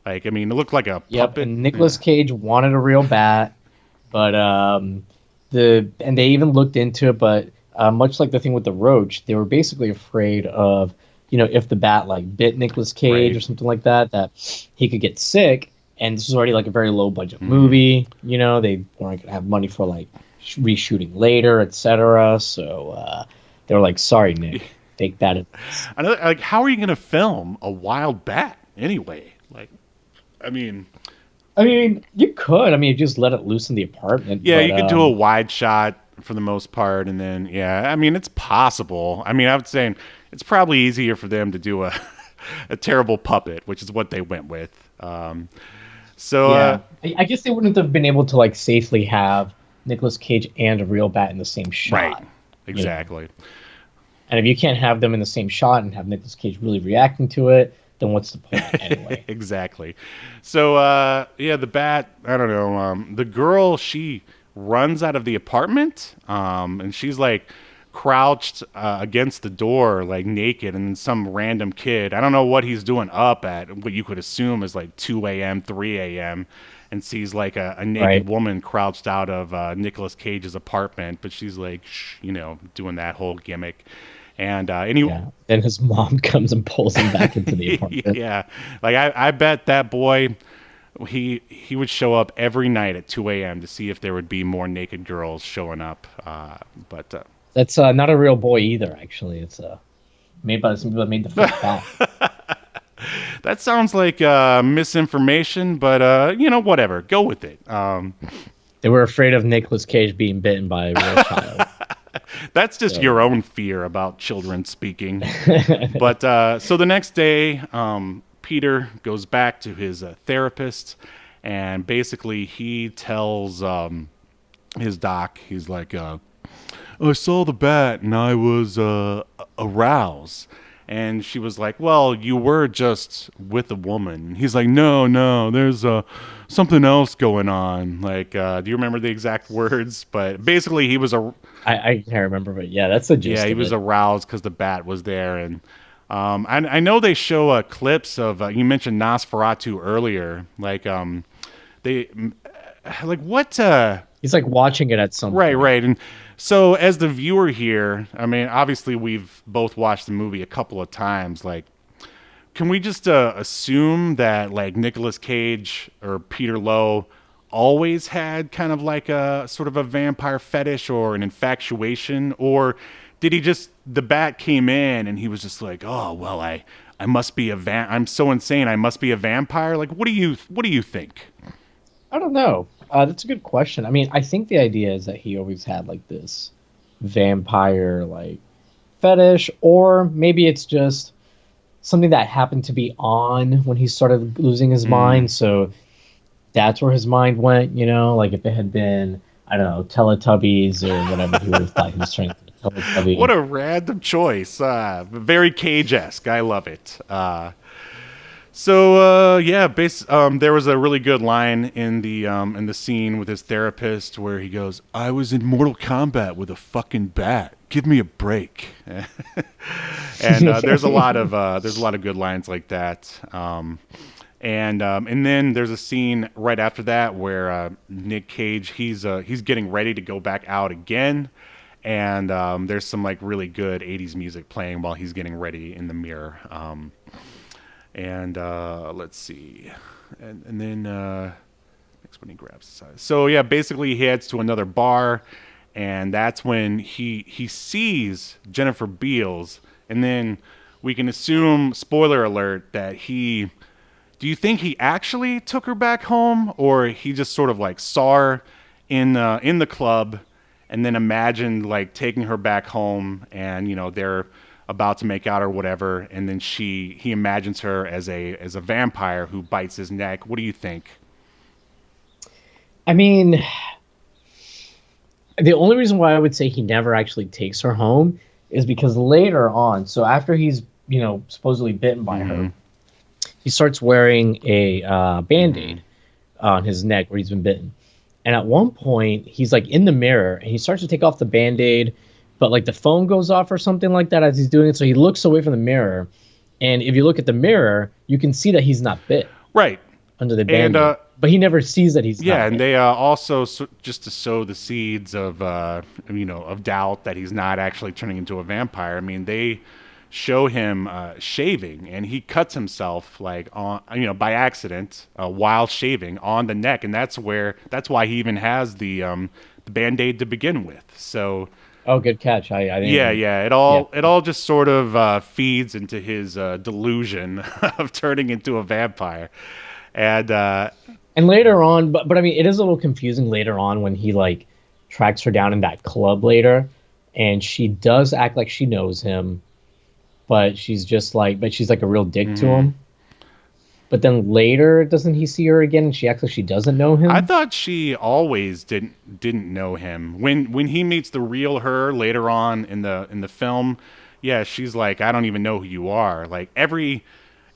Like, I mean, it looked like a Yep, puppet. and Nicolas Cage wanted a real bat, but they even looked into it, but much like the thing with the roach, they were basically afraid of, if the bat like bit Nicolas Cage or something like that, that he could get sick. And this was already like a very low budget movie. They weren't gonna have money for like reshooting later, etc. So they were like, "Sorry, Nick, take that." Like, how are you going to film a wild bat anyway? Like, I mean, you could. You just let it loose in the apartment. yeah, but, you could do a wide shot for the most part, and then it's possible. I would say it's probably easier for them to do a terrible puppet, which is what they went with. I guess they wouldn't have been able to like safely have Nicolas Cage and a real bat in the same shot. Right, exactly. And if you can't have them in the same shot and have Nicolas Cage really reacting to it, then what's the point anyway? Exactly. So the bat. I don't know. The girl, she runs out of the apartment, and she's like crouched against the door, like naked, and some random kid, I don't know what he's doing up at what you could assume is like 2 a.m., 3 a.m., and sees like a naked woman crouched out of Nicolas Cage's apartment, but she's like, doing that whole gimmick. And then his mom comes and pulls him back into the apartment. Yeah, like I bet that boy, he would show up every night at 2 a.m. to see if there would be more naked girls showing up. But that's not a real boy either. Actually, it's made by some people that made the first bat. That sounds like misinformation, but whatever. Go with it. They were afraid of Nicolas Cage being bitten by a real child. That's just your own fear about children speaking. But so the next day, Peter goes back to his therapist, and basically he tells his doc, he's like, I saw the bat and I was aroused. And she was like, well, you were just with a woman. He's like, no, there's something else going on. Like, do you remember the exact words? But basically he was I can't remember, but yeah, that's the gist. Yeah, he was aroused because the bat was there. And I know they show clips of, you mentioned Nosferatu earlier. Like, what? He's like watching it at some point. Right. And so as the viewer here, I mean, obviously we've both watched the movie a couple of times. Like, can we just assume that like Nicolas Cage or Peter Lowe always had kind of like a sort of a vampire fetish or an infatuation? Or did he just, the bat came in and he was just like, oh, well, I must be I'm so insane, I must be a vampire? Like, what do you think? I don't know. That's a good question. I mean, I think the idea is that he always had like this vampire like fetish, or maybe it's just something that happened to be on when he started losing his mind. So that's where his mind went, like if it had been, I don't know, Teletubbies or whatever, he would have thought he was turning into a Teletubby. What a random choice. Very Cage-esque. I love it. There was a really good line in the scene with his therapist where he goes, "I was in Mortal Kombat with a fucking bat. Give me a break." And there's a lot of good lines like that. And then there's a scene right after that where Nic Cage, he's getting ready to go back out again, and there's some like really good 80s music playing while he's getting ready in the mirror. Let's see. And then next when he grabs the size. So yeah, basically he heads to another bar, and that's when he sees Jennifer Beals, and then we can assume, spoiler alert, that do you think he actually took her back home, or he just sort of like saw her in the club and then imagined like taking her back home, and they're about to make out or whatever, and then he imagines her as a vampire who bites his neck? What do you think? I mean, the only reason why I would say he never actually takes her home is because later on, so after he's supposedly bitten by her, he starts wearing a Band-Aid on his neck where he's been bitten. And at one point, he's like in the mirror and he starts to take off the Band-Aid, but like the phone goes off or something like that as he's doing it. So he looks away from the mirror. And if you look at the mirror, you can see that he's not bit. Right. Under the Band-Aid. But he never sees that he's not and bit. They also, just to sow the seeds of, of doubt that he's not actually turning into a vampire. I mean, they show him shaving, and he cuts himself like on by accident while shaving on the neck, and that's why he even has the Band-Aid to begin with. So good catch. I didn't it all just sort of feeds into his delusion of turning into a vampire. And later on, but I mean, it is a little confusing later on when he like tracks her down in that club later, and she does act like she knows him, but she's like a real dick to him. But then later, doesn't he see her again and she acts like she doesn't know him? I thought she always didn't know him. When he meets the real her later on in the film, yeah, she's like, "I don't even know who you are." Like every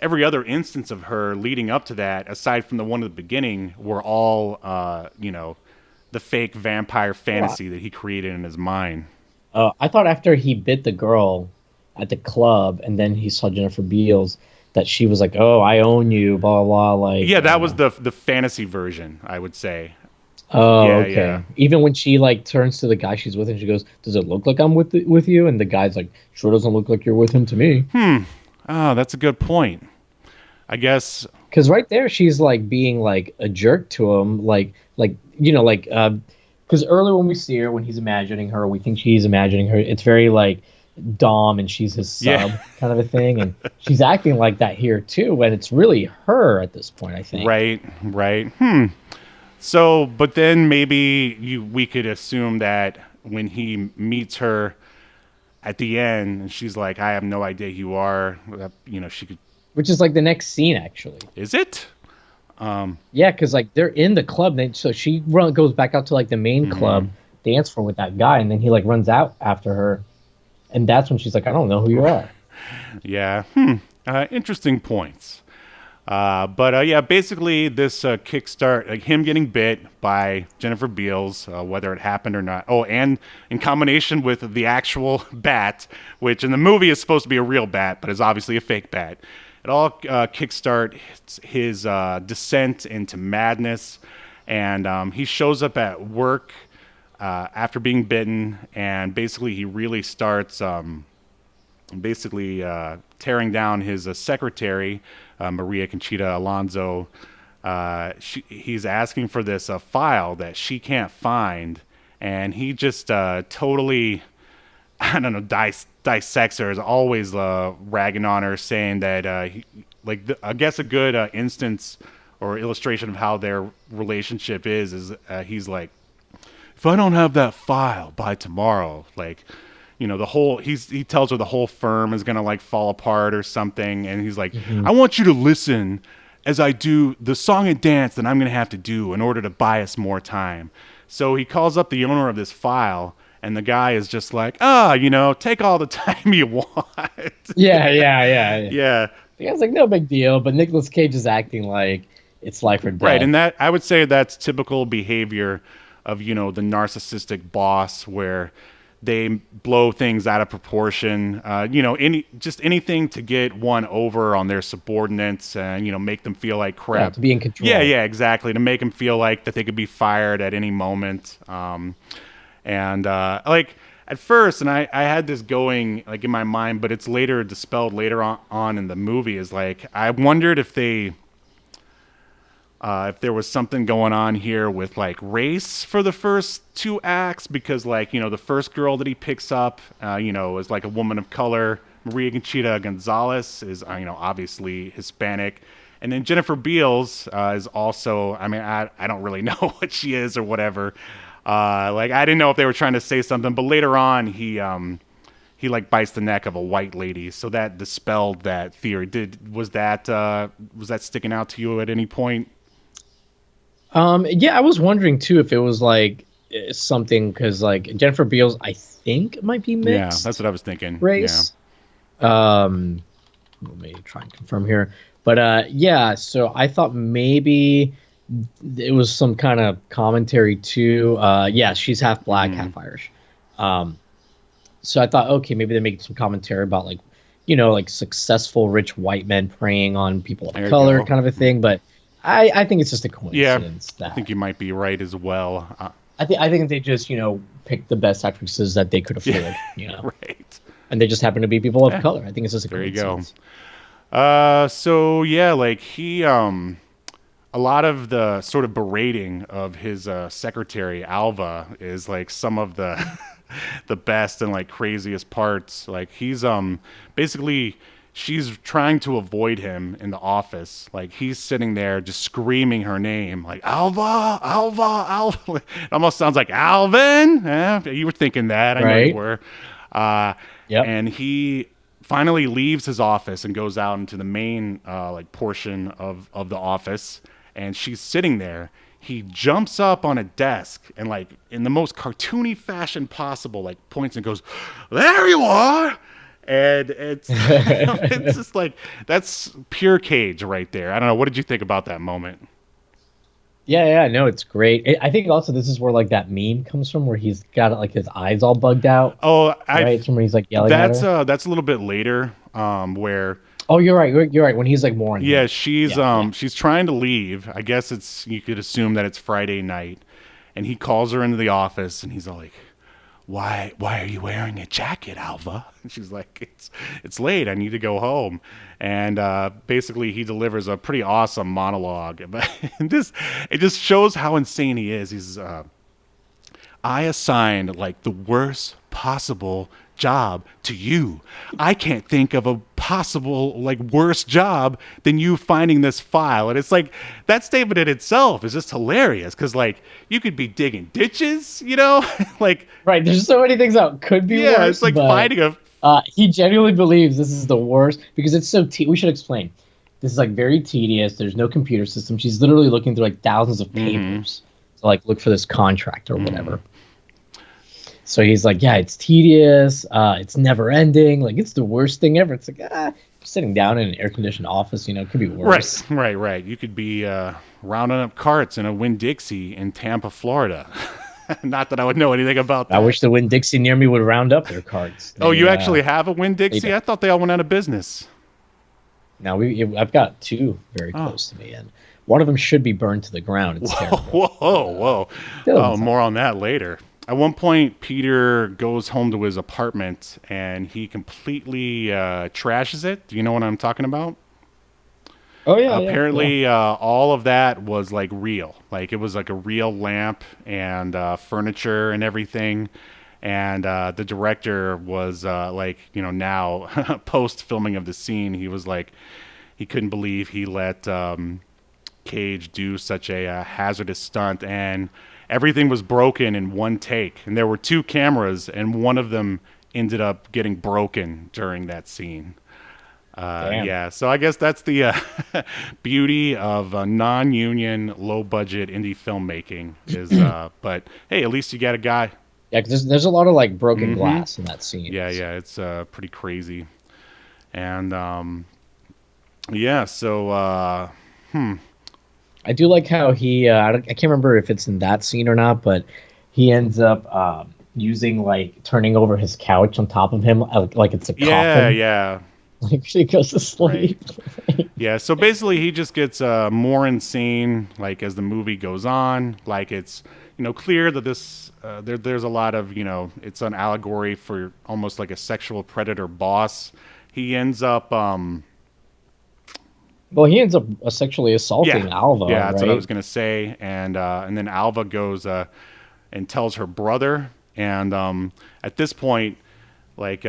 other instance of her leading up to that, aside from the one at the beginning, were all the fake vampire fantasy that he created in his mind. I thought after he bit the girl at the club, and then he saw Jennifer Beals, that she was like, "Oh, I own you," blah blah, blah. Yeah, that was the fantasy version, I would say. Oh, Yeah, yeah. okay. Even when she like turns to the guy she's with, and she goes, "Does it look like I'm with you?" And the guy's like, "Sure doesn't look like you're with him to me." Oh, that's a good point. I guess. Because right there, she's like being like a jerk to him, like because earlier when we see her, when he's imagining her, we think she's imagining her. It's very like Dom and she's his Yeah. sub kind of a thing, and she's acting like that here too, and it's really her at this point, I think. Right, right. So, but then maybe we could assume that when he meets her at the end, and she's like, "I have no idea who you are." She could. Which is like the next scene, actually. Is it? Yeah, because like they're in the club, so she goes back out to like the main club, dance floor with that guy, and then he like runs out after her, and that's when she's like, "I don't know who you are." Yeah. Interesting points. But yeah, basically this kickstart, like him getting bit by Jennifer Beals, whether it happened or not. Oh, and in combination with the actual bat, which in the movie is supposed to be a real bat, but is obviously a fake bat. It all kickstart his descent into madness, and he shows up at work after being bitten, and basically he really starts tearing down his secretary, Maria Conchita Alonso. He's asking for this file that she can't find, and he just totally, I don't know, dissects her. Is always ragging on her, saying that, I guess a good instance or illustration of how their relationship is he's like, if I don't have that file by tomorrow, like, the whole he tells her the whole firm is gonna like fall apart or something, and he's like, I want you to listen as I do the song and dance that I'm gonna have to do in order to buy us more time. So he calls up the owner of this file, and the guy is just like, take all the time you want. Yeah. Yeah. The guy's like, no big deal, but Nicolas Cage is acting like it's life or death. Right, and that I would say that's typical behavior of the narcissistic boss, where they blow things out of proportion, anything to get one over on their subordinates, and make them feel like crap. Yeah, to be in control. Yeah, exactly. To make them feel like that they could be fired at any moment. Like at first, and I had this going like in my mind, but it's later dispelled later on in the movie. Is like I wondered if there was something going on here with like race for the first two acts, because like, the first girl that he picks up, is like a woman of color. Maria Conchita Gonzalez is, obviously Hispanic. And then Jennifer Beals is also, I don't really know what she is or whatever. I didn't know if they were trying to say something, but later on he like bites the neck of a white lady. So that dispelled that theory. Was that sticking out to you at any point? Yeah, I was wondering too if it was like something, because like Jennifer Beals, I think might be mixed. Yeah, that's what I was thinking. Race. Yeah. Let me try and confirm here. But yeah, so I thought maybe it was some kind of commentary too. Yeah, she's half black, half Irish. So I thought, okay, maybe they're making some commentary about like, like successful rich white men preying on people of color, kind of a thing. But I think it's just a coincidence. Yeah, I think you might be right as well. I think they just picked the best actresses that they could afford. Right. And they just happen to be people of color. I think it's just a coincidence. There you go. So yeah, like he a lot of the sort of berating of his secretary Alva is like some of the the best and like craziest parts. Like he's basically, she's trying to avoid him in the office. Like he's sitting there just screaming her name, like Alva, Alva, Alva. It almost sounds like Alvin. You were thinking that. I know you were. Yep. And he finally leaves his office and goes out into the main portion of the office, and she's sitting there. He jumps up on a desk and like in the most cartoony fashion possible, like points and goes, "There you are." And it's it's just like, that's pure Cage right there. I don't know. What did you think about that moment? Yeah, no, it's great. I think also this is where like that meme comes from, where he's got like his eyes all bugged out, Oh, right? I It's from when he's like yelling at her. that's a little bit later, where Oh, you're right. You're right. When he's like more in yeah, him. Yeah, yeah. she's trying to leave. I guess it's you could assume that it's Friday night, and he calls her into the office, and he's all like, why are you wearing a jacket, Alva? And she's like, it's late. I need to go home. And basically, he delivers a pretty awesome monologue. But this it just shows how insane he is. He's I assigned like the worst possible job to you. I can't think of a possible like worse job than you finding this file. And it's like that statement in itself is just hilarious because like you could be digging ditches, like Right. There's so many things that could be yeah, worse, it's like but finding a he genuinely believes this is the worst because it's so. We should explain. This is like very tedious. There's no computer system. She's literally looking through like thousands of papers to like look for this contract or whatever. So he's like, yeah, it's tedious. It's never ending. Like, it's the worst thing ever. It's like, sitting down in an air conditioned office, it could be worse. right. You could be rounding up carts in a Winn-Dixie in Tampa, Florida. Not that I would know anything about that. I wish the Winn-Dixie near me would round up their carts. Oh, you actually have a Winn-Dixie? don't. I thought they all went out of business. Now I've got two very close to me, and one of them should be burned to the ground. It's terrible. Whoa. Oh, more on that later. At one point, Peter goes home to his apartment, and he completely trashes it. Do you know what I'm talking about? Oh yeah. Apparently, all of that was like real. Like it was like a real lamp and furniture and everything. And the director was now post filming of the scene, he was like, he couldn't believe he let Cage do such a hazardous stunt, and everything was broken in one take. And there were two cameras, and one of them ended up getting broken during that scene. Yeah, so I guess that's the beauty of non-union, low-budget indie filmmaking. Is but hey, at least you got a guy. Yeah, because there's a lot of like broken glass in that scene. Yeah, it's pretty crazy, and yeah. So I do like how he. I can't remember if it's in that scene or not, but he ends up using like turning over his couch on top of him like it's a coffin. Yeah. Like she goes to sleep. Right. Yeah, so basically he just gets more insane like as the movie goes on. Like it's clear that this there's a lot of it's an allegory for almost like a sexual predator boss. He ends up well, he ends up sexually assaulting Alva. Yeah, that's right? what I was gonna say. And then Alva goes and tells her brother. And at this point, like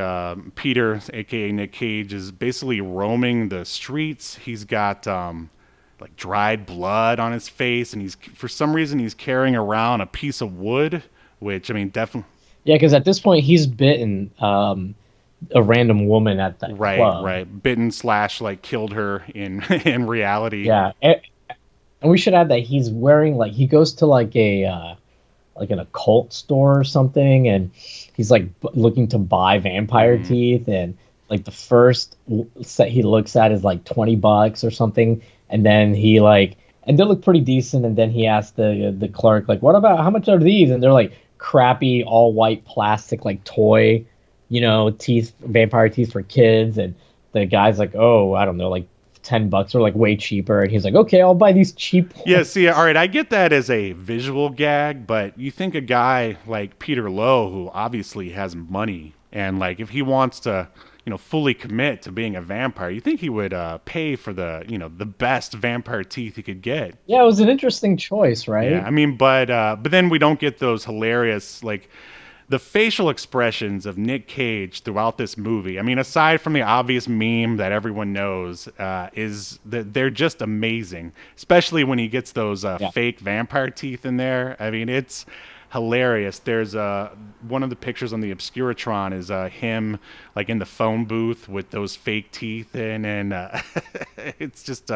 Peter, aka Nic Cage, is basically roaming the streets. He's got like dried blood on his face, and he's for some reason he's carrying around a piece of wood, which I mean definitely. Yeah, because at this point he's bitten a random woman at that club. Right. Bitten / like killed her in in reality. Yeah, and we should add that he's wearing like he goes to like a like an occult store or something, and he's like looking to buy vampire teeth, and like the first set he looks at is like $20 or something, and then he like and they look pretty decent, and then he asks the clerk like, what about how much are these? And they're like crappy all white plastic like toy teeth, vampire teeth for kids, and the guy's like, oh, I don't know, like $10 or like way cheaper, and he's like, okay, I'll buy these cheap ones. Yeah, see, all right, I get that as a visual gag, but you think a guy like Peter Lowe, who obviously has money, and like if he wants to fully commit to being a vampire, you think he would pay for the the best vampire teeth he could get. Yeah, it was an interesting choice, right? Yeah, I mean, but then we don't get those hilarious like the facial expressions of Nic Cage throughout this movie. I mean, aside from the obvious meme that everyone knows, is that they're just amazing, especially when he gets those fake vampire teeth in there. I mean, it's hilarious. There's one of the pictures on the Obscuritron is him like in the phone booth with those fake teeth in, and it's just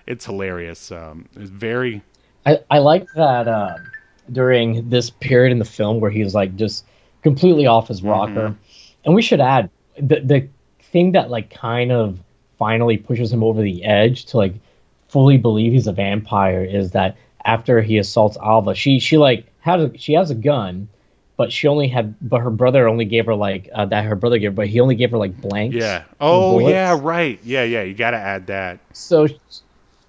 it's hilarious. It's very. I like that. During this period in the film where he's like just completely off his rocker. And we should add the thing that like kind of finally pushes him over the edge to like fully believe he's a vampire is that after he assaults Alva, she like she has a gun, but her brother only gave her like that her brother gave her, but he only gave her like blanks Yeah. for Oh, yeah, bullets. right. Yeah, yeah. You got to add that. So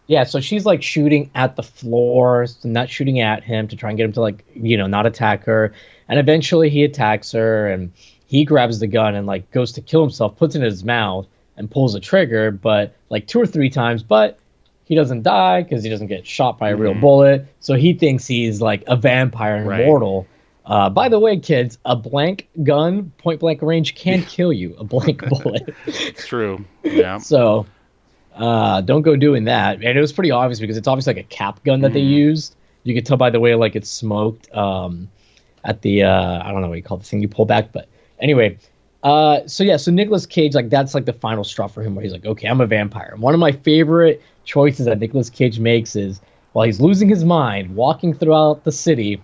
yeah, so she's like shooting at the floor, so not shooting at him to try and get him to like, not attack her. And eventually he attacks her and he grabs the gun and like goes to kill himself, puts it in his mouth and pulls the trigger, but like two or three times, but he doesn't die because he doesn't get shot by a real bullet. So he thinks he's like a vampire and Right. immortal. By the way, kids, a blank gun, point blank range can kill you. A blank bullet. It's true. Yeah. So don't go doing that. And it was pretty obvious because it's obviously like a cap gun that they used. You could tell by the way like it's smoked at the I don't know what you call the thing you pull back, but anyway. So Nicolas Cage, like that's like the final straw for him where he's like, okay, I'm a vampire. One of my favorite choices that Nicolas Cage makes is while he's losing his mind, walking throughout the city,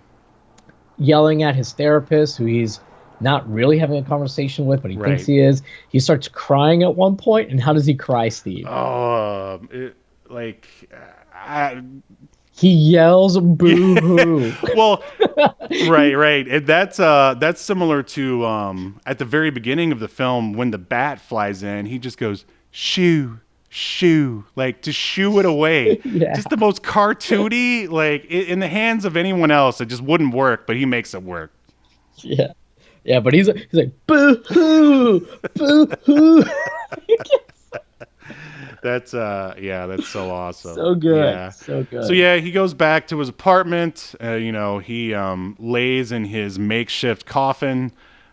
yelling at his therapist, who he's not really having a conversation with, but he thinks he is. He starts crying at one point, and how does he cry, Steve? I, he yells "boo hoo." Well, right, and that's similar to at the very beginning of the film when the bat flies in, he just goes shoo. Shoo, like to shoo it away. Yeah. Just the most cartoony, like in the hands of anyone else, it just wouldn't work, but he makes it work. Yeah, but he's like boo hoo, boo hoo. That's that's so awesome. So good. Yeah. So good. So yeah, he goes back to his apartment. He lays in his makeshift coffin.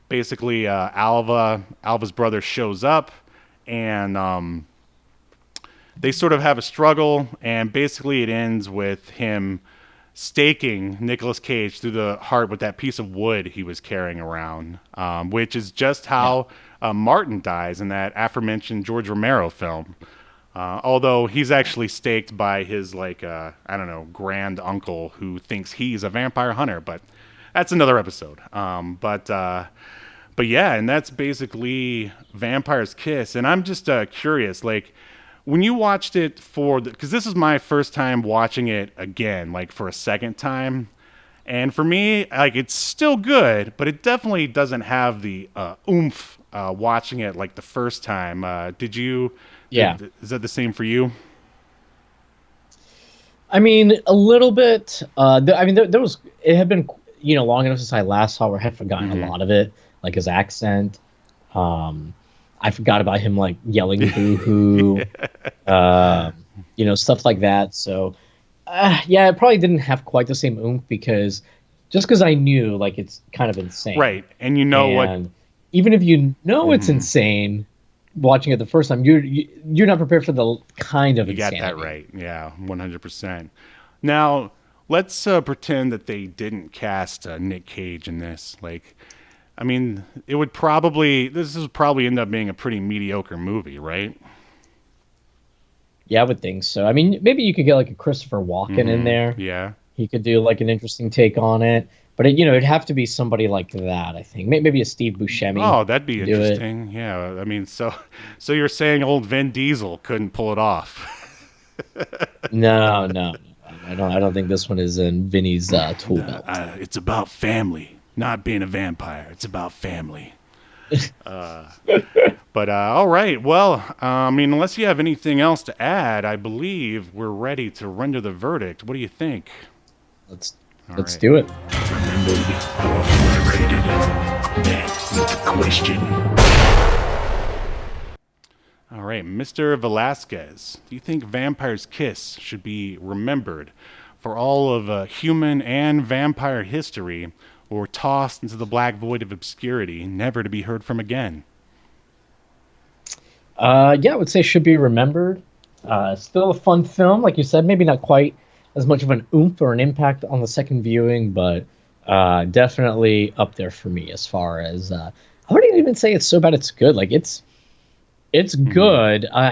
Basically, Alva's brother shows up, and they sort of have a struggle, and basically it ends with him staking Nicolas Cage through the heart with that piece of wood he was carrying around, which is just how Martin dies in that aforementioned George Romero film. Although he's actually staked by his grand uncle who thinks he's a vampire hunter, but that's another episode. But yeah, and that's basically Vampire's Kiss. And I'm just curious, like, when you watched it because this is my first time watching it again, like for a second time. And for me, like, it's still good, but it definitely doesn't have the oomph watching it like the first time. Did you? Yeah. Is that the same for you? I mean, a little bit. There was. It had been long enough since I last saw where I had forgotten a lot of it, like his accent. I forgot about him like yelling "boo hoo," stuff like that. So, it probably didn't have quite the same oomph because I knew like it's kind of insane, right? And what? Even if you know it's insane, watching it the first time, you're not prepared for the kind of insanity. You got that right. Yeah, 100%. Now let's pretend that they didn't cast Nic Cage in this. Like, I mean, this would probably end up being a pretty mediocre movie, right? Yeah, I would think so. I mean, maybe you could get like a Christopher Walken in there. Yeah. He could do like an interesting take on it. But it'd have to be somebody like that, I think. Maybe a Steve Buscemi. Oh, that'd be interesting. Yeah. I mean, so you're saying old Vin Diesel couldn't pull it off? No. I don't think this one is in Vinny's tool belt. It's about family. Not being a vampire. It's about family. But all right. Well, unless you have anything else to add, I believe we're ready to render the verdict. What do you think? Let's do it. Remember how I rated next with the question. All right, Mr. Velasquez, do you think Vampire's Kiss should be remembered for all of human and vampire history, or tossed into the black void of obscurity, never to be heard from again? I would say should be remembered. Still a fun film, like you said. Maybe not quite as much of an oomph or an impact on the second viewing, but definitely up there for me as far as I wouldn't even say it's so bad it's good. Like it's good. I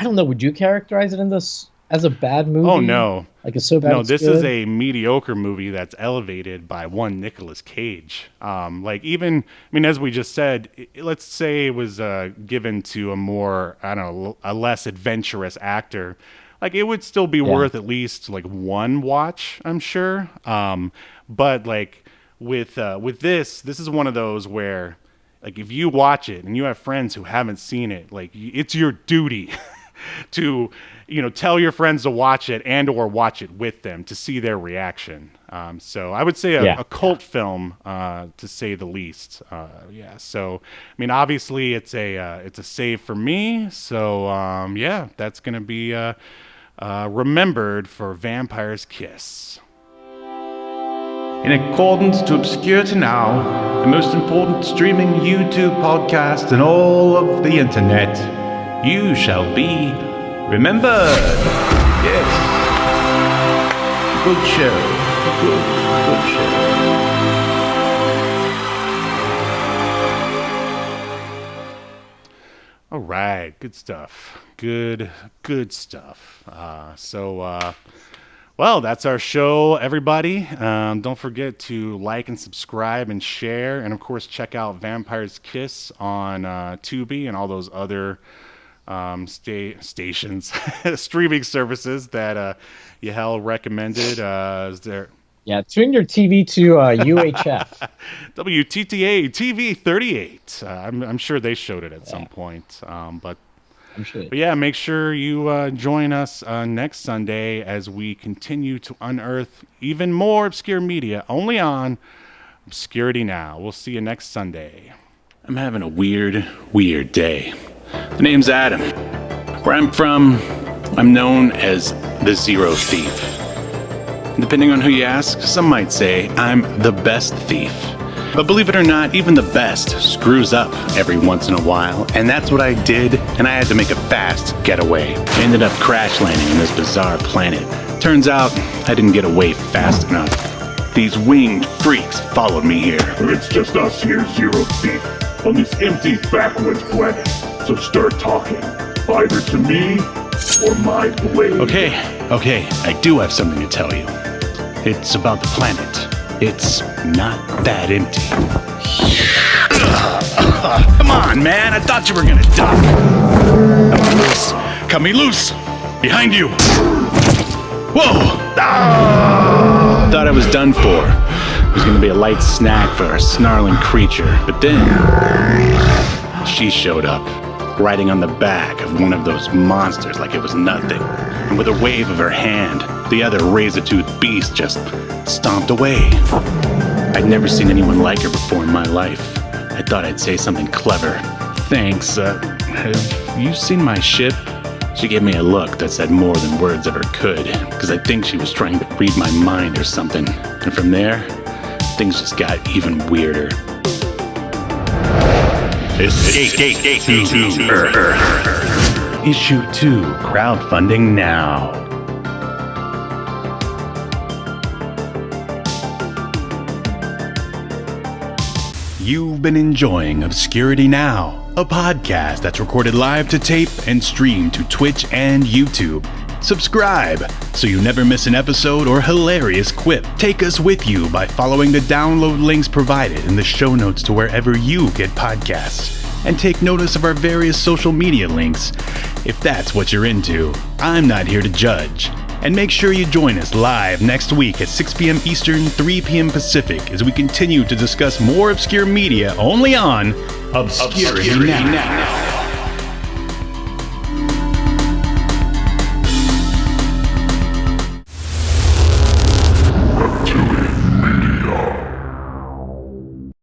don't know. Would you characterize it in this as a bad movie? Oh no. Like it's so bad. No, it's this good? is a mediocre movie that's elevated by one Nicolas Cage. As we just said, let's say it was given to a more, a less adventurous actor. like it would still be worth at least like one watch, I'm sure. But like with this is one of those where like if you watch it and you have friends who haven't seen it, like it's your duty to, you know, tell your friends to watch it and or watch it with them to see their reaction. So I would say a cult film, to say the least. So I mean, obviously it's a save for me. So that's gonna be remembered for Vampire's Kiss. In accordance to Obscurity Now, the most important streaming YouTube podcast in all of the internet, you shall be remembered. Yes. Good show. Good show. All right, good stuff. Good stuff. Well, that's our show, everybody. Don't forget to like and subscribe and share. And, of course, check out Vampire's Kiss on Tubi and all those other stations, streaming services that Yahel recommended. Is there... Yeah, tune your TV to UHF. WTTA TV 38. I'm sure they showed it at some point. But yeah, make sure you join us next Sunday as we continue to unearth even more obscure media only on Obscurity Now. We'll see you next Sunday. I'm having a weird day. The name's Adam. Where I'm from, I'm known as the Zero Thief. Depending on who you ask, some might say I'm the best thief. But believe it or not, even the best screws up every once in a while, and that's what I did, and I had to make a fast getaway. I ended up crash landing on this bizarre planet. Turns out, I didn't get away fast enough. These winged freaks followed me here. It's just us here, Zero Thief, on this empty backwoods planet. So start talking, either to me or my blade. Okay, I do have something to tell you. It's about the planet. It's not that empty. Come on, man. I thought you were gonna duck. Come on, loose. Cut me loose. Behind you. Whoa. Thought I was done for. It was gonna be a light snack for a snarling creature. But then she showed up, riding on the back of one of those monsters like it was nothing. And with a wave of her hand, the other razor-toothed beast just stomped away. I'd never seen anyone like her before in my life. I thought I'd say something clever. Thanks, have you seen my ship? She gave me a look that said more than words ever could, because I think she was trying to read my mind or something. And from there, things just got even weirder. Escape to Earth. Issue 2, crowdfunding now. You've been enjoying Obscurity Now, a podcast that's recorded live to tape and streamed to Twitch and YouTube. Subscribe so you never miss an episode or hilarious quip. Take us with you by following the download links provided in the show notes to wherever you get podcasts. And take notice of our various social media links if that's what you're into. I'm not here to judge. And make sure you join us live next week at 6 p.m. Eastern, 3 p.m. Pacific as we continue to discuss more obscure media only on Obscurity Now.